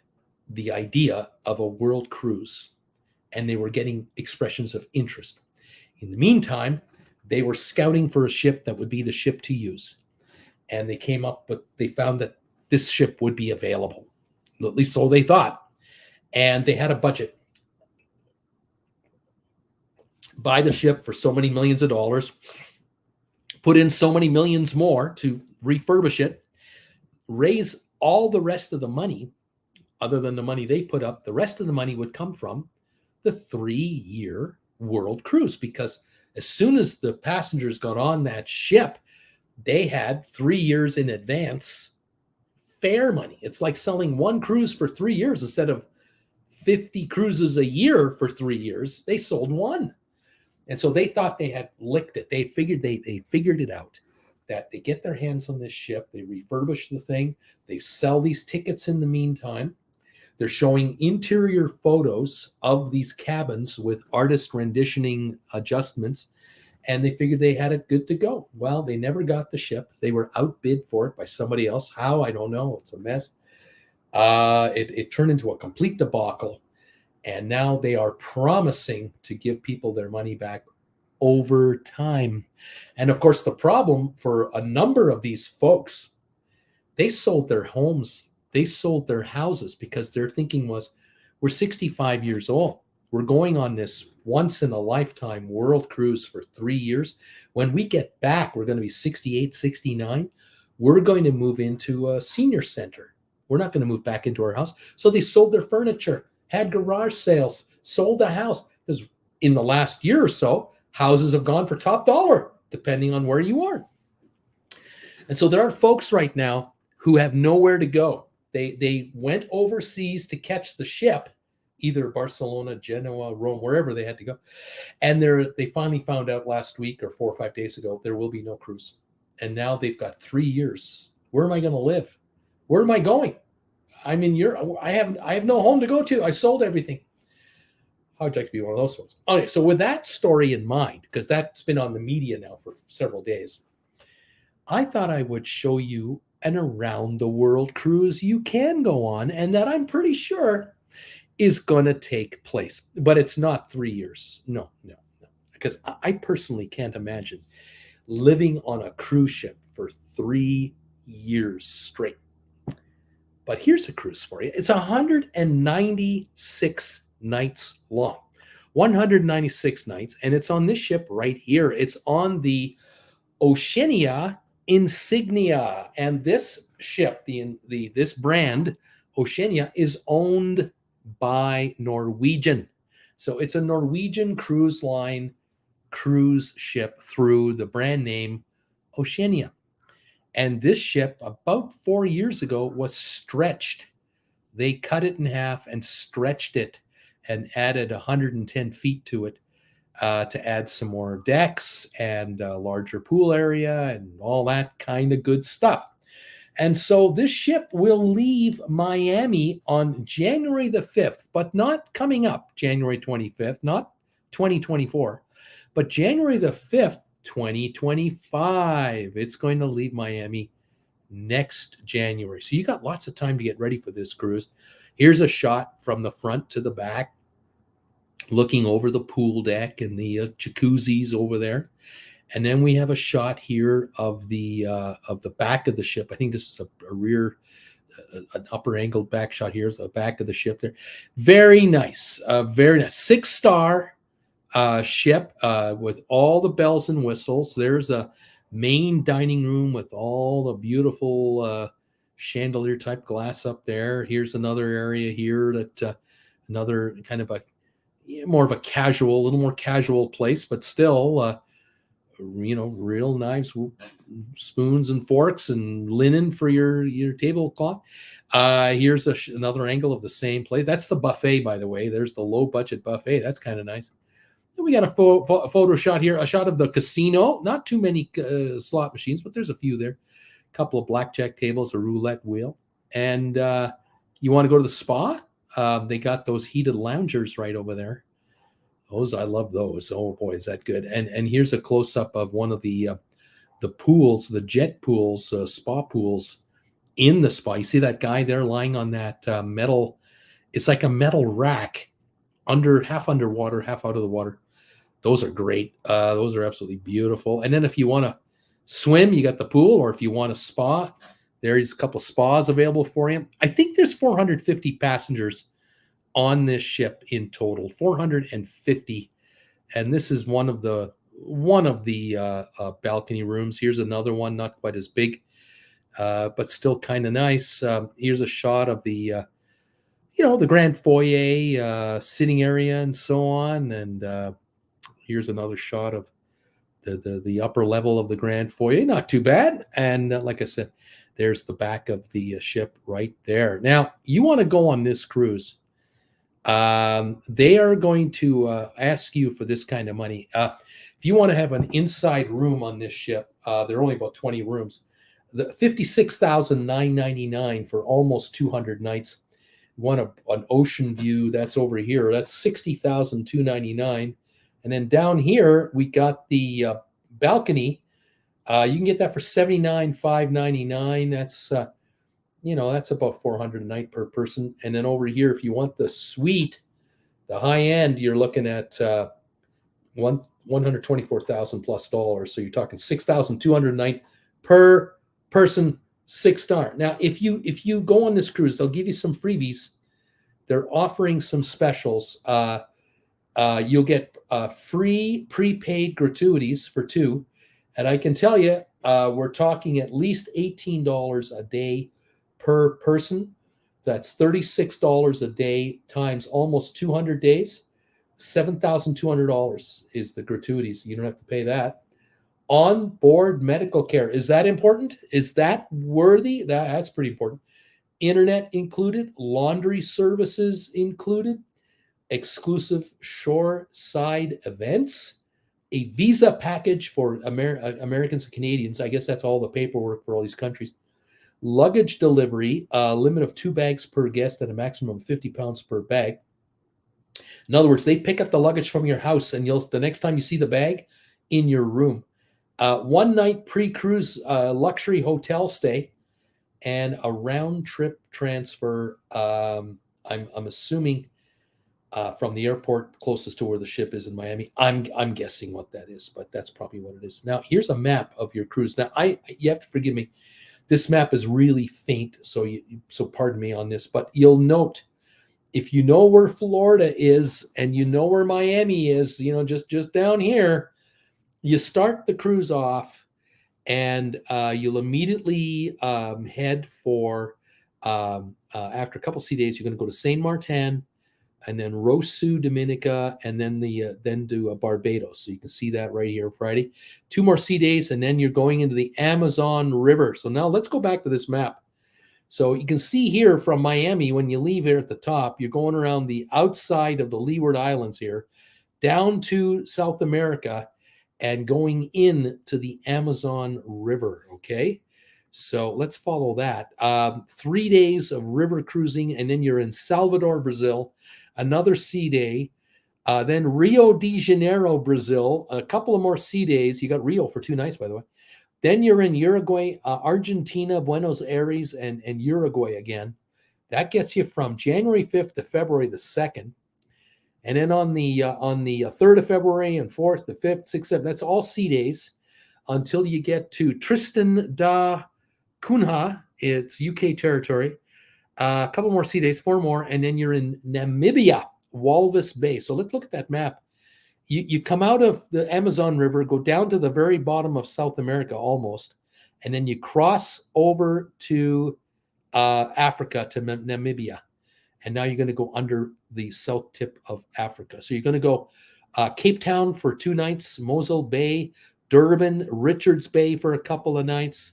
the idea of a world cruise, and they were getting expressions of interest. In the meantime, they were scouting for a ship that would be the ship to use. And they found that this ship would be available. At least so they thought. And they had a budget. Buy the ship for so many millions of dollars, put in so many millions more to refurbish it, raise all the rest of the money, other than the money they put up. The rest of the money would come from the 3 year world cruise, because as soon as the passengers got on that ship, they had 3 years in advance fare money. It's like selling one cruise for 3 years instead of 50 cruises a year for 3 years. They sold one. And so they thought they had licked it. They figured it out, that they get their hands on this ship, they refurbish the thing, they sell these tickets in the meantime. They're showing interior photos of these cabins with artist renditioning adjustments, and they figured they had it good to go. Well, they never got the ship. They were outbid for it by somebody else. How? I don't know. It's a mess. It turned into a complete debacle, and now they are promising to give people their money back over time. And of course, the problem for a number of these folks, they sold their homes, they sold their houses, because their thinking was, we're 65 years old. We're going on this once in a lifetime world cruise for 3 years. When we get back, we're going to be 68, 69. We're going to move into a senior center. We're not going to move back into our house. So they sold their furniture, had garage sales, sold a house. Because in the last year or so, houses have gone for top dollar, depending on where you are. And so there are folks right now who have nowhere to go. They went overseas to catch the ship, either Barcelona, Genoa, Rome, wherever they had to go. And they finally found out last week or 4 or 5 days ago, there will be no cruise. And now they've got 3 years. Where am I going to live? Where am I going? I'm in Europe. I have no home to go to. I sold everything. How would you like to be one of those folks? Okay, so with that story in mind, because that's been on the media now for several days, I thought I would show you an around the world cruise you can go on, and that I'm pretty sure is going to take place. But it's not 3 years. No. Because I personally can't imagine living on a cruise ship for 3 years straight. But here's a cruise for you. It's 196 nights long. 196 nights, and it's on this ship right here. It's on the Oceania Insignia, and this ship, this brand, Oceania, is owned by Norwegian. So it's a Norwegian cruise line cruise ship through the brand name Oceania. And this ship, about 4 years ago, was stretched. They cut it in half and stretched it and added 110 feet to it to add some more decks and a larger pool area and all that kind of good stuff. And so this ship will leave Miami on January the 5th, but not coming up January 25th, not 2024, but January the 5th, 2025. It's going to leave Miami next January. So you got lots of time to get ready for this cruise. Here's a shot from the front to the back, looking over the pool deck and the jacuzzis over there. And then we have a shot here of the back of the ship. I think this is a rear, an upper angled back shot. Here's the back of the ship there. Very nice, very nice. 6-star ship with all the bells and whistles. There's a main dining room with all the beautiful chandelier type glass up there. Here's another area here that another kind of a more of a casual, a little more casual place, but still real knives, spoons and forks and linen for your tablecloth. Here's another angle of the same place. That's the buffet, by the way. There's the low budget buffet. That's kind of nice. And we got a photo shot here, a shot of the casino. Not too many slot machines, but there's a few there. A couple of blackjack tables, a roulette wheel. And you want to go to the spa? They got those heated loungers right over there. Those, I love those. Oh boy, is that good. And here's a close up of one of the pools, the jet pools, spa pools in the spa. You see that guy there lying on that metal? It's like a metal rack, half underwater, half out of the water. Those are great. Those are absolutely beautiful. And then if you want to swim, you got the pool, or if you want a spa, there's a couple spas available for you. I think there's 450 passengers on this ship in total, 450. And this is one of the balcony rooms. Here's another one, not quite as big, but still kind of nice. Here's a shot of the the grand foyer, sitting area, and so on. And here's another shot of the upper level of the grand foyer. Not too bad. And like I said, there's the back of the ship right there. Now, you want to go on this cruise. They are going to ask you for this kind of money. If you want to have an inside room on this ship, there are only about 20 rooms. The $56,999 for almost 200 nights. You want an ocean view, that's over here. That's $60,299. And then down here, we got the balcony. You can get that for $79,599. That's that's about $400 a night per person. And then over here, if you want the suite, the high end, you're looking at $124,000 plus dollars. So you're talking $6,200 a night per person, 6-star. Now, if you go on this cruise, they'll give you some freebies. They're offering some specials. You'll get free prepaid gratuities for 2. And I can tell you, we're talking at least $18 a day per person. That's $36 a day times almost 200 days. $7,200 is the gratuities. You don't have to pay that. On board medical care. Is that important? Is that worthy? That's pretty important. Internet included, laundry services included, exclusive shoreside events, a visa package for Americans and Canadians. I guess that's all the paperwork for all these countries. Luggage delivery, a limit of 2 bags per guest at a maximum of 50 pounds per bag. In other words, they pick up the luggage from your house, and the next time you see the bag, in your room. 1 night pre-cruise luxury hotel stay, and a round trip transfer. I'm assuming from the airport closest to where the ship is in Miami. I'm guessing what that is, but that's probably what it is. Now, here's a map of your cruise. Now, you have to forgive me. This map is really faint, so pardon me on this. But you'll note, if you know where Florida is and you know where Miami is, just down here, you start the cruise off, and you'll immediately head for after a couple sea days, you're going to go to Saint Martin, and then Rosu, Dominica, and then then to Barbados. So you can see that right here, Friday. 2 more sea days, and then you're going into the Amazon River. So now let's go back to this map. So you can see here from Miami, when you leave here at the top, you're going around the outside of the Leeward Islands here, down to South America, and going in to the Amazon River. Okay. So let's follow that. 3 days of river cruising, and then you're in Salvador, Brazil, another sea day. Then Rio de Janeiro, Brazil, a couple of more sea days. You got Rio for 2 nights, by the way. Then you're in Uruguay, Argentina, Buenos Aires, and Uruguay again. That gets you from January 5th to February the 2nd. And then on the 3rd of February and 4th, the 5th, 6th, 7th, that's all sea days until you get to Tristan da Cunha. It's UK territory. A couple more sea days, 4 more, and then you're in Namibia, Walvis Bay. So let's look at that map. You come out of the Amazon River, go down to the very bottom of South America almost, and then you cross over to Africa, to Namibia. And now you're going to go under the south tip of Africa. So you're going to go Cape Town for 2 nights, Mosel Bay, Durban, Richards Bay for a couple of nights,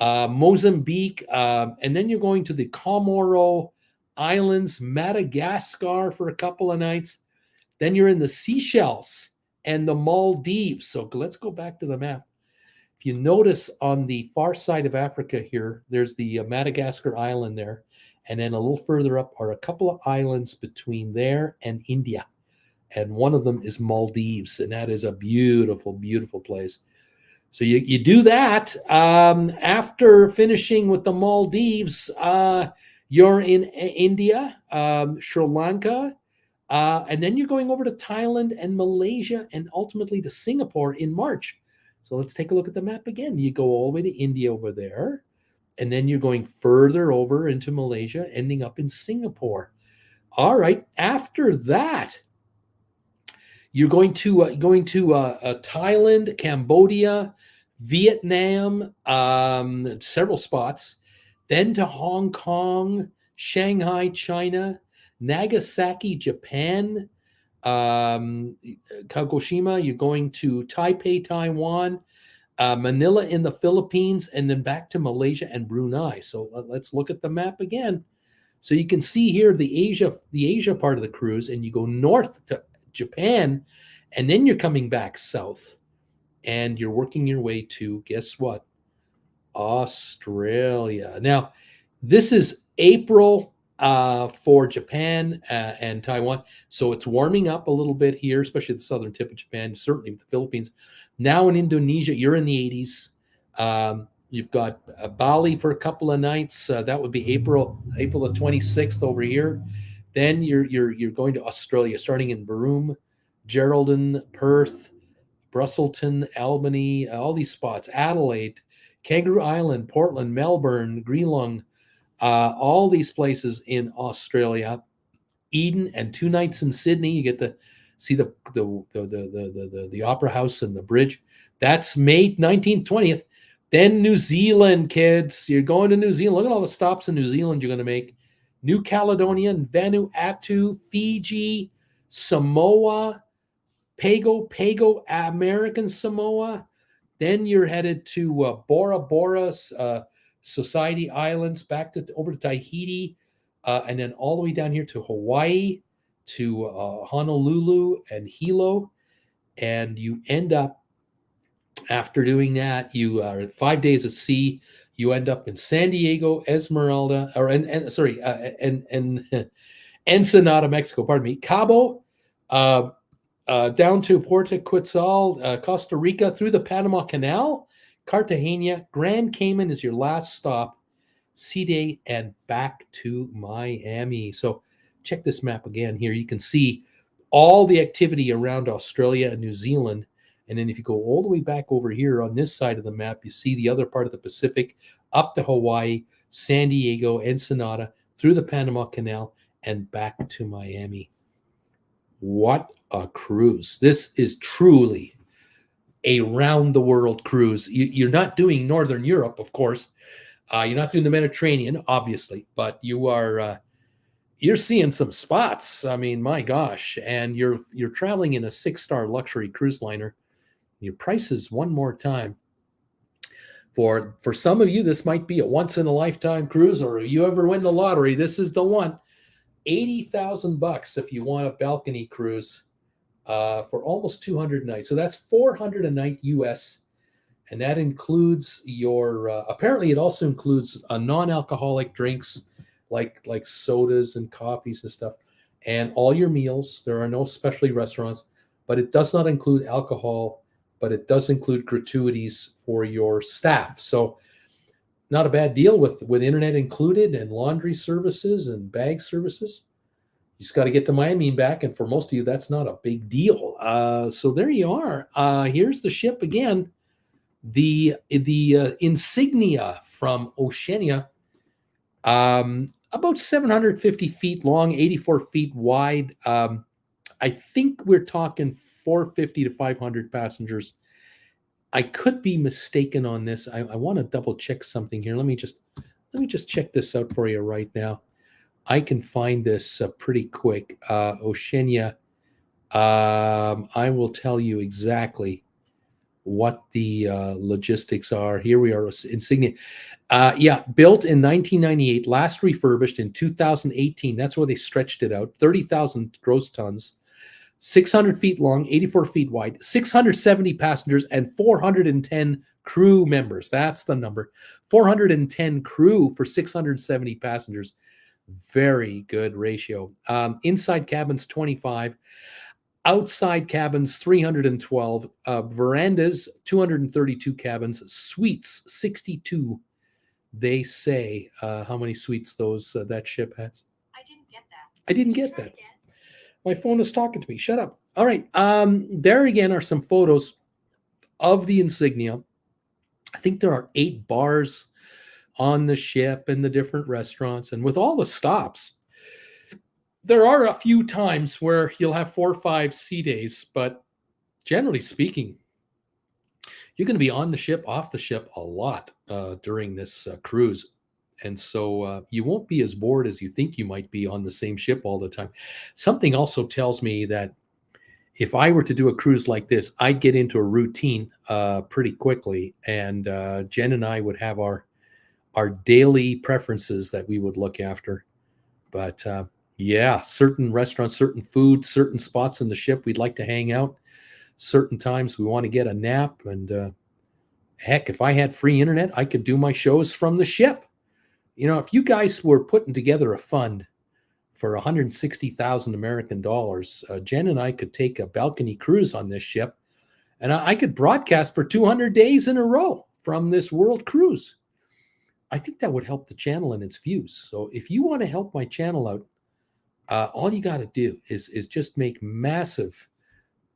Mozambique, and then you're going to the Comoro Islands, Madagascar for a couple of nights. Then you're in the Seychelles and the Maldives. So let's go back to the map. If you notice on the far side of Africa here, there's the Madagascar island there. And then a little further up are a couple of islands between there and India. And one of them is Maldives. And that is a beautiful, beautiful place. So you do that. After finishing with the Maldives, you're in India, Sri Lanka, and then you're going over to Thailand and Malaysia and ultimately to Singapore in March. So let's take a look at the map again. You go all the way to India over there, and then you're going further over into Malaysia, ending up in Singapore. All right. After that, you're going to Thailand, Cambodia, Vietnam, several spots, then to Hong Kong, Shanghai, China, Nagasaki, Japan, Kagoshima. You're going to Taipei, Taiwan, Manila in the Philippines, and then back to Malaysia and Brunei. So let's look at the map again. So you can see here the Asia part of the cruise, and you go north to Japan, and then you're coming back south, and you're working your way to, guess what? Australia. Now, this is April for Japan and Taiwan. So it's warming up a little bit here, especially the southern tip of Japan, certainly with the Philippines. Now in Indonesia, you're in the 80s. You've got Bali for a couple of nights. That would be April the 26th over here. Then you're going to Australia, starting in Broome, Geraldton, Perth, Brusselton, Albany, all these spots, Adelaide, Kangaroo Island, Portland, Melbourne, Geelong, all these places in Australia. Eden, and 2 nights in Sydney. You get to see the Opera House and the bridge. That's May 19th, 20th. Then New Zealand, kids. You're going to New Zealand. Look at all the stops in New Zealand you're going to make. New Caledonia, Vanuatu, Fiji, Samoa, Pago, American Samoa. Then you're headed to Bora Bora, Society Islands, back over to Tahiti, and then all the way down here to Hawaii, to Honolulu and Hilo. And you end up, after doing that, you are 5 days at sea. You end up in San Diego, Esmeralda, or Ensenada, Mexico. Pardon me, Cabo, down to Puerto Quetzal, Costa Rica, through the Panama Canal, Cartagena, Grand Cayman is your last stop, sea day, and back to Miami. So check this map again here. You can see all the activity around Australia and New Zealand. And then if you go all the way back over here on this side of the map, you see the other part of the Pacific, up to Hawaii, San Diego, Ensenada, through the Panama Canal, and back to Miami. What a cruise. This is truly a round-the-world cruise. You're not doing Northern Europe, of course. You're not doing the Mediterranean, obviously, but you are you're seeing some spots. I mean, my gosh, and you're traveling in a 6-star luxury cruise liner. Your prices one more time. For some of you, this might be a once in a lifetime cruise, or you ever win the lottery, this is the one. $80,000 if you want a balcony cruise for almost 200 nights. So that's 400 a night US, and that includes your. Apparently, it also includes non-alcoholic drinks like sodas and coffees and stuff, and all your meals. There are no specialty restaurants, but it does not include alcohol. But it does include gratuities for your staff. So not a bad deal with internet included and laundry services and bag services. You just got to get to Miami and back, and for most of you, that's not a big deal. So there you are. Here's the ship again. The Insignia from Oceania, about 750 feet long, 84 feet wide. I think we're talking 450 to 500 passengers. I could be mistaken on this. I want to double check something here. Let me just check this out for you right now. I can find this pretty quick. Oceania. I will tell you exactly what the logistics are. Here we are, Insignia. Built in 1998, last refurbished in 2018. That's where they stretched it out. 30,000 gross tons, 600 feet long, 84 feet wide, 670 passengers, and 410 crew members. That's the number. 410 crew for 670 passengers. Very good ratio. Inside cabins, 25. Outside cabins, 312. Verandas, 232 cabins. Suites, 62. They say how many suites that ship has. I didn't get that. I didn't get that. My phone is talking to me. Shut up. All right. There again are some photos of the Insignia. I think there are 8 bars on the ship and the different restaurants. And with all the stops, there are a few times where you'll have 4 or 5 sea days. But generally speaking, you're going to be on the ship, off the ship a lot during this cruise. And so you won't be as bored as you think you might be on the same ship all the time. Something also tells me that if I were to do a cruise like this, I'd get into a routine pretty quickly. And Jen and I would have our daily preferences that we would look after. But certain restaurants, certain food, certain spots in the ship we'd like to hang out. Certain times we want to get a nap. And heck, if I had free internet, I could do my shows from the ship. You know, if you guys were putting together a fund for 160,000 American dollars, Jen and I could take a balcony cruise on this ship, and I could broadcast for 200 days in a row from this world cruise. I think that would help the channel and its views. So if you want to help my channel out, all you got to do is just make massive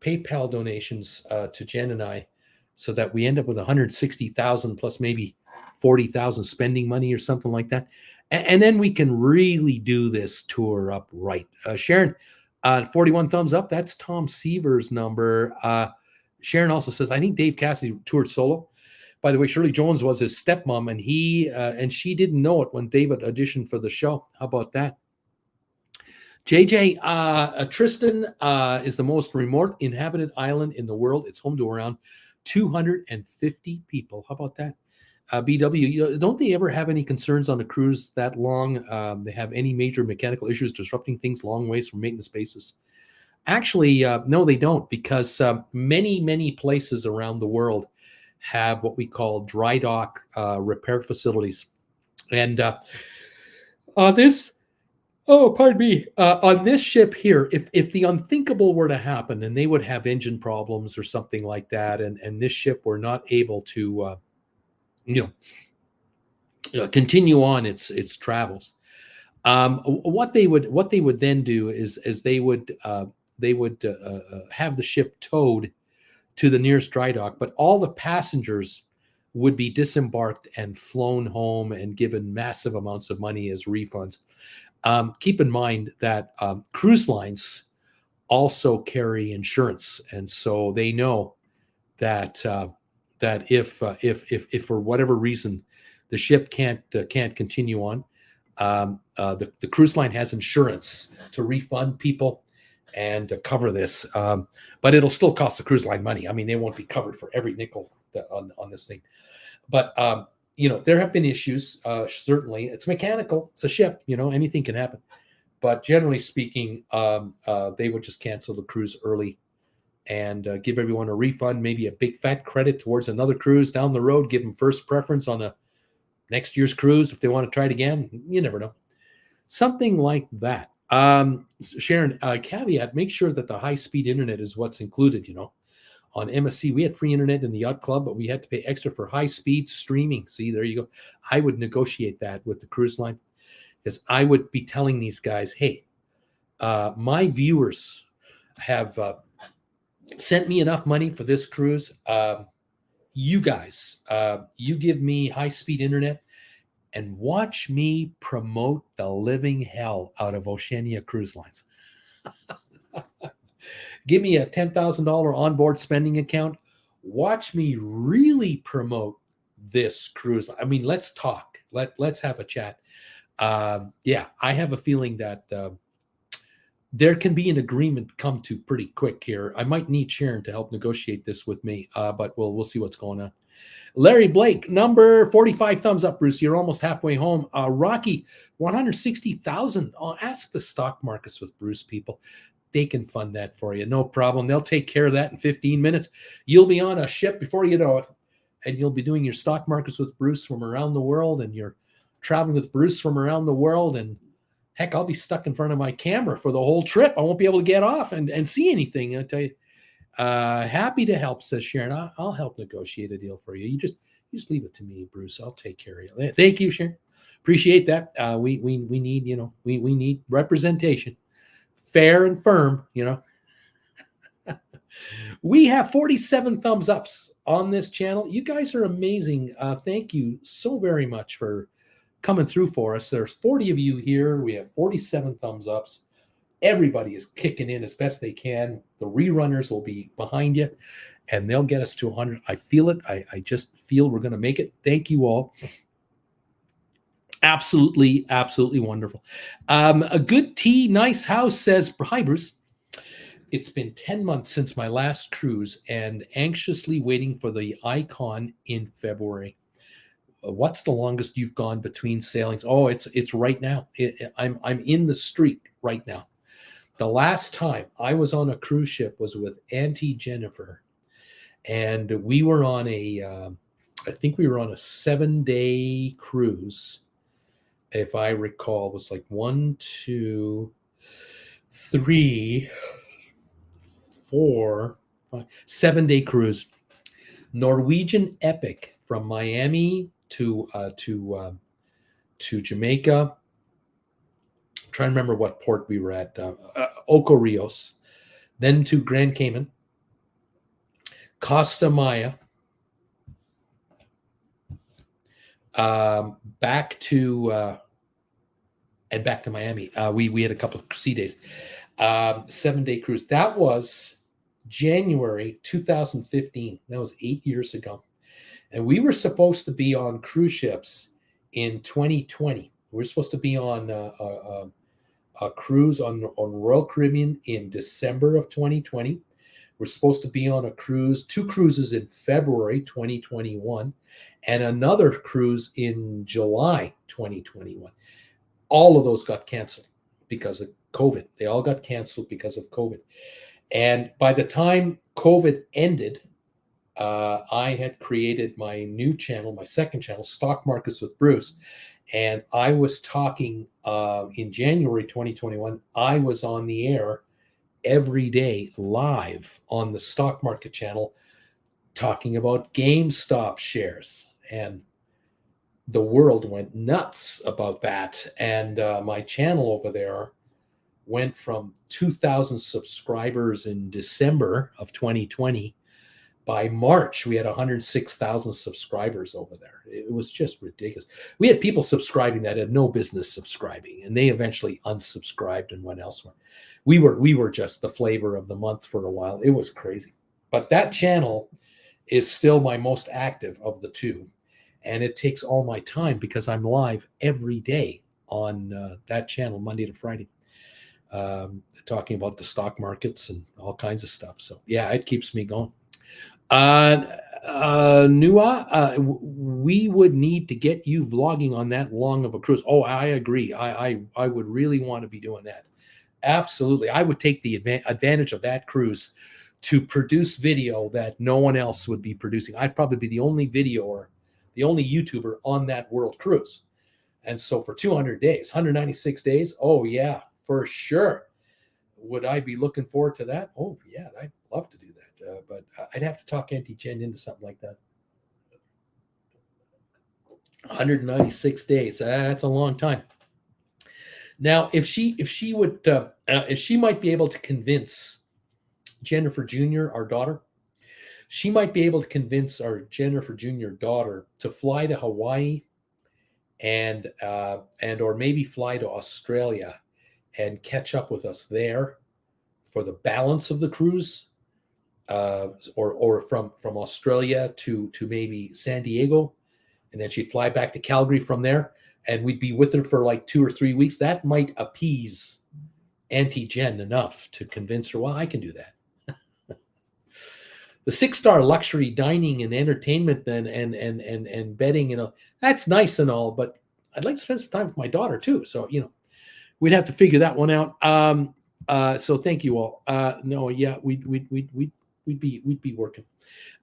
PayPal donations to Jen and I, so that we end up with 160,000 plus maybe 40,000 spending money or something like that. And then we can really do this tour up right. Sharon, 41 thumbs up. That's Tom Seaver's number. Sharon also says, I think Dave Cassidy toured solo. By the way, Shirley Jones was his stepmom, and she didn't know it when David auditioned for the show. How about that? JJ, Tristan is the most remote inhabited island in the world. It's home to around 250 people. How about that? BW, don't they ever have any concerns on a cruise that long? They have any major mechanical issues disrupting things long ways from maintenance bases? Actually, no, they don't, because many places around the world have what we call dry dock repair facilities. And on this ship here, if the unthinkable were to happen and they would have engine problems or something like that, and this ship were not able to continue on its travels, what they would then do is they would have the ship towed to the nearest dry dock, but all the passengers would be disembarked and flown home and given massive amounts of money as refunds. Keep in mind that cruise lines also carry insurance, and so they know that if for whatever reason the ship can't continue on, The cruise line has insurance to refund people and to cover this, but it'll still cost the cruise line money. I mean, they won't be covered for every nickel on this thing. But there have been issues. Certainly, it's mechanical. It's a ship. Anything can happen. But generally speaking, they would just cancel the cruise early and give everyone a refund, maybe a big fat credit towards another cruise down the road, give them first preference on a next year's cruise if they want to try it again. You never know. Something like that. Sharon, caveat, make sure that the high-speed internet is what's included, On MSC, we had free internet in the yacht club, but we had to pay extra for high-speed streaming. See, there you go. I would negotiate that with the cruise line because I would be telling these guys, hey, my viewers have sent me enough money for this cruise. You guys, you give me high-speed internet and watch me promote the living hell out of Oceania Cruise Lines. Give me a $10,000 onboard spending account. Watch me really promote this cruise. I mean, let's talk. Let's have a chat. I have a feeling that there can be an agreement come to pretty quick here. I might need Sharon to help negotiate this with me, but we'll see what's going on. Larry Blake, number 45 thumbs up, Bruce. You're almost halfway home. Rocky, 160,000. Ask the stock markets with Bruce, people. They can fund that for you. No problem. They'll take care of that in 15 minutes. You'll be on a ship before you know it, and you'll be doing your stock markets with Bruce from around the world, and you're traveling with Bruce from around the world. And heck, I'll be stuck in front of my camera for the whole trip. I won't be able to get off and see anything. I tell you. Happy to help, says Sharon. I'll help negotiate a deal for you. You just leave it to me, Bruce. I'll take care of you. Thank you, Sharon. Appreciate that. We need, we need representation, fair and firm. We have 47 thumbs ups on this channel. You guys are amazing. Thank you so very much for coming through for us. There's 40 of you here. We have 47 thumbs ups. Everybody is kicking in as best they can. The rerunners will be behind you, and they'll get us to 100. I feel it. I just feel we're going to make it. Thank you all. Absolutely, absolutely wonderful. A good tea, nice house says, hi, Bruce. It's been 10 months since my last cruise and anxiously waiting for the Icon in February. What's the longest you've gone between sailings? Oh, it's right now. I'm in the streak right now. The last time I was on a cruise ship was with Auntie Jennifer, and we were on I think we were on a 7-day cruise. If I recall, it was like 1, 2, 3, 4, 5, 7-day cruise. Norwegian Epic from Miami to Jamaica. Trying to remember what port we were at. Oco Rios, then to Grand Cayman, Costa Maya, back to Miami. We had a couple of sea days. 7-day cruise. That was January 2015. That was 8 years ago, and we were supposed to be on cruise ships in 2020. We were supposed to be on a cruise on Royal Caribbean in December of 2020. We're supposed to be on a cruise, 2 cruises in February 2021, and another cruise in July 2021. All of those got canceled because of COVID. They all got canceled because of COVID. And by the time COVID ended, I had created my new channel, my second channel, Stock Markets with Bruce. And I was talking in January 2021, I was on the air every day live on the stock market channel talking about GameStop shares. And the world went nuts about that. And my channel over there went from 2,000 subscribers in December of 2020. By March, we had 106,000 subscribers over there. It was just ridiculous. We had people subscribing that had no business subscribing, and they eventually unsubscribed and went elsewhere. We were just the flavor of the month for a while. It was crazy. But that channel is still my most active of the two, and it takes all my time because I'm live every day on that channel Monday to Friday, talking about the stock markets and all kinds of stuff. So yeah, it keeps me going. Nua, we would need to get you vlogging on that long of a cruise. Oh, I agree. I would really want to be doing that. Absolutely. I would take the advantage of that cruise to produce video that no one else would be producing. I'd probably be the only videoer, the only YouTuber on that world cruise. And so for 200 days, 196 days, oh yeah, for sure. Would I be looking forward to that? Oh yeah, I'd love to do that. But I'd have to talk Auntie Jen into something like that. 196 days. That's a long time. Now, if she might be able to convince Jennifer Jr., our daughter, she might be able to convince our Jennifer Jr. daughter to fly to Hawaii and or maybe fly to Australia and catch up with us there for the balance of the cruise, or from Australia to maybe San Diego, and then she'd fly back to Calgary from there, and we'd be with her for like 2 or 3 weeks. That might appease Auntie Jen enough to convince her, well, I can do that. The 6-star luxury dining and entertainment and bedding, that's nice and all, but I'd like to spend some time with my daughter too. So, we'd have to figure that one out. So thank you all. No, yeah, we'd be working.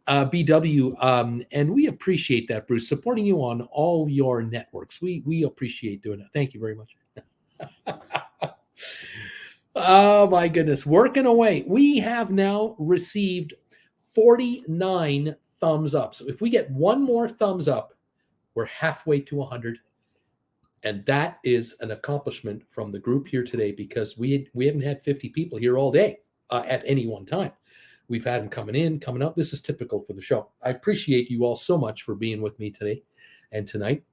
BW, and we appreciate that, Bruce, supporting you on all your networks. We appreciate doing that. Thank you very much. Oh my goodness, working away. We have now received 49 thumbs up. So if we get one more thumbs up, we're halfway to 100. And that is an accomplishment from the group here today, because we haven't had 50 people here all day at any one time. We've had them coming in, coming out. This is typical for the show. I appreciate you all so much for being with me today and tonight.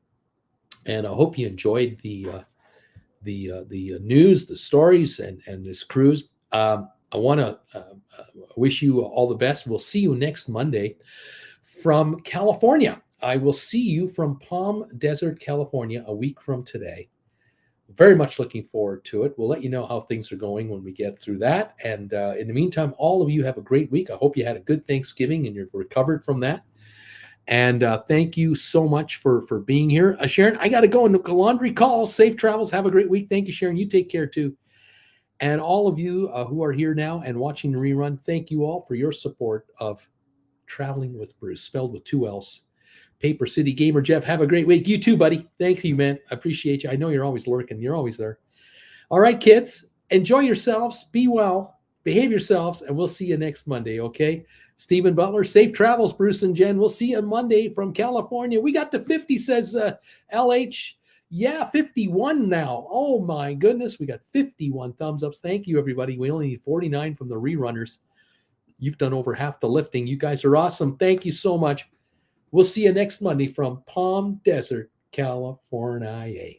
And I hope you enjoyed the news, the stories, and this cruise. I want to wish you all the best. We'll see you next Monday from California. I will see you from Palm Desert, California, a week from today. Very much looking forward to it. We'll let you know how things are going when we get through that. And in the meantime, all of you have a great week. I hope you had a good Thanksgiving and you've recovered from that. And thank you so much for being here. Sharon, I got to go into laundry calls. Safe travels. Have a great week. Thank you, Sharon. You take care too. And all of you who are here now and watching the rerun, thank you all for your support of Traveling with Bruce, spelled with 2 L's. Paper City Gamer Jeff, have a great week. You too, buddy. Thank you, man. I appreciate you. I know you're always lurking. You're always there. All right, kids, enjoy yourselves. Be well. Behave yourselves, and we'll see you next Monday, okay? Stephen Butler, safe travels, Bruce and Jen. We'll see you on Monday from California. We got to 50, says LH. Yeah, 51 now. Oh, my goodness. We got 51 thumbs ups. Thank you, everybody. We only need 49 from the rerunners. You've done over half the lifting. You guys are awesome. Thank you so much. We'll see you next Monday from Palm Desert, California.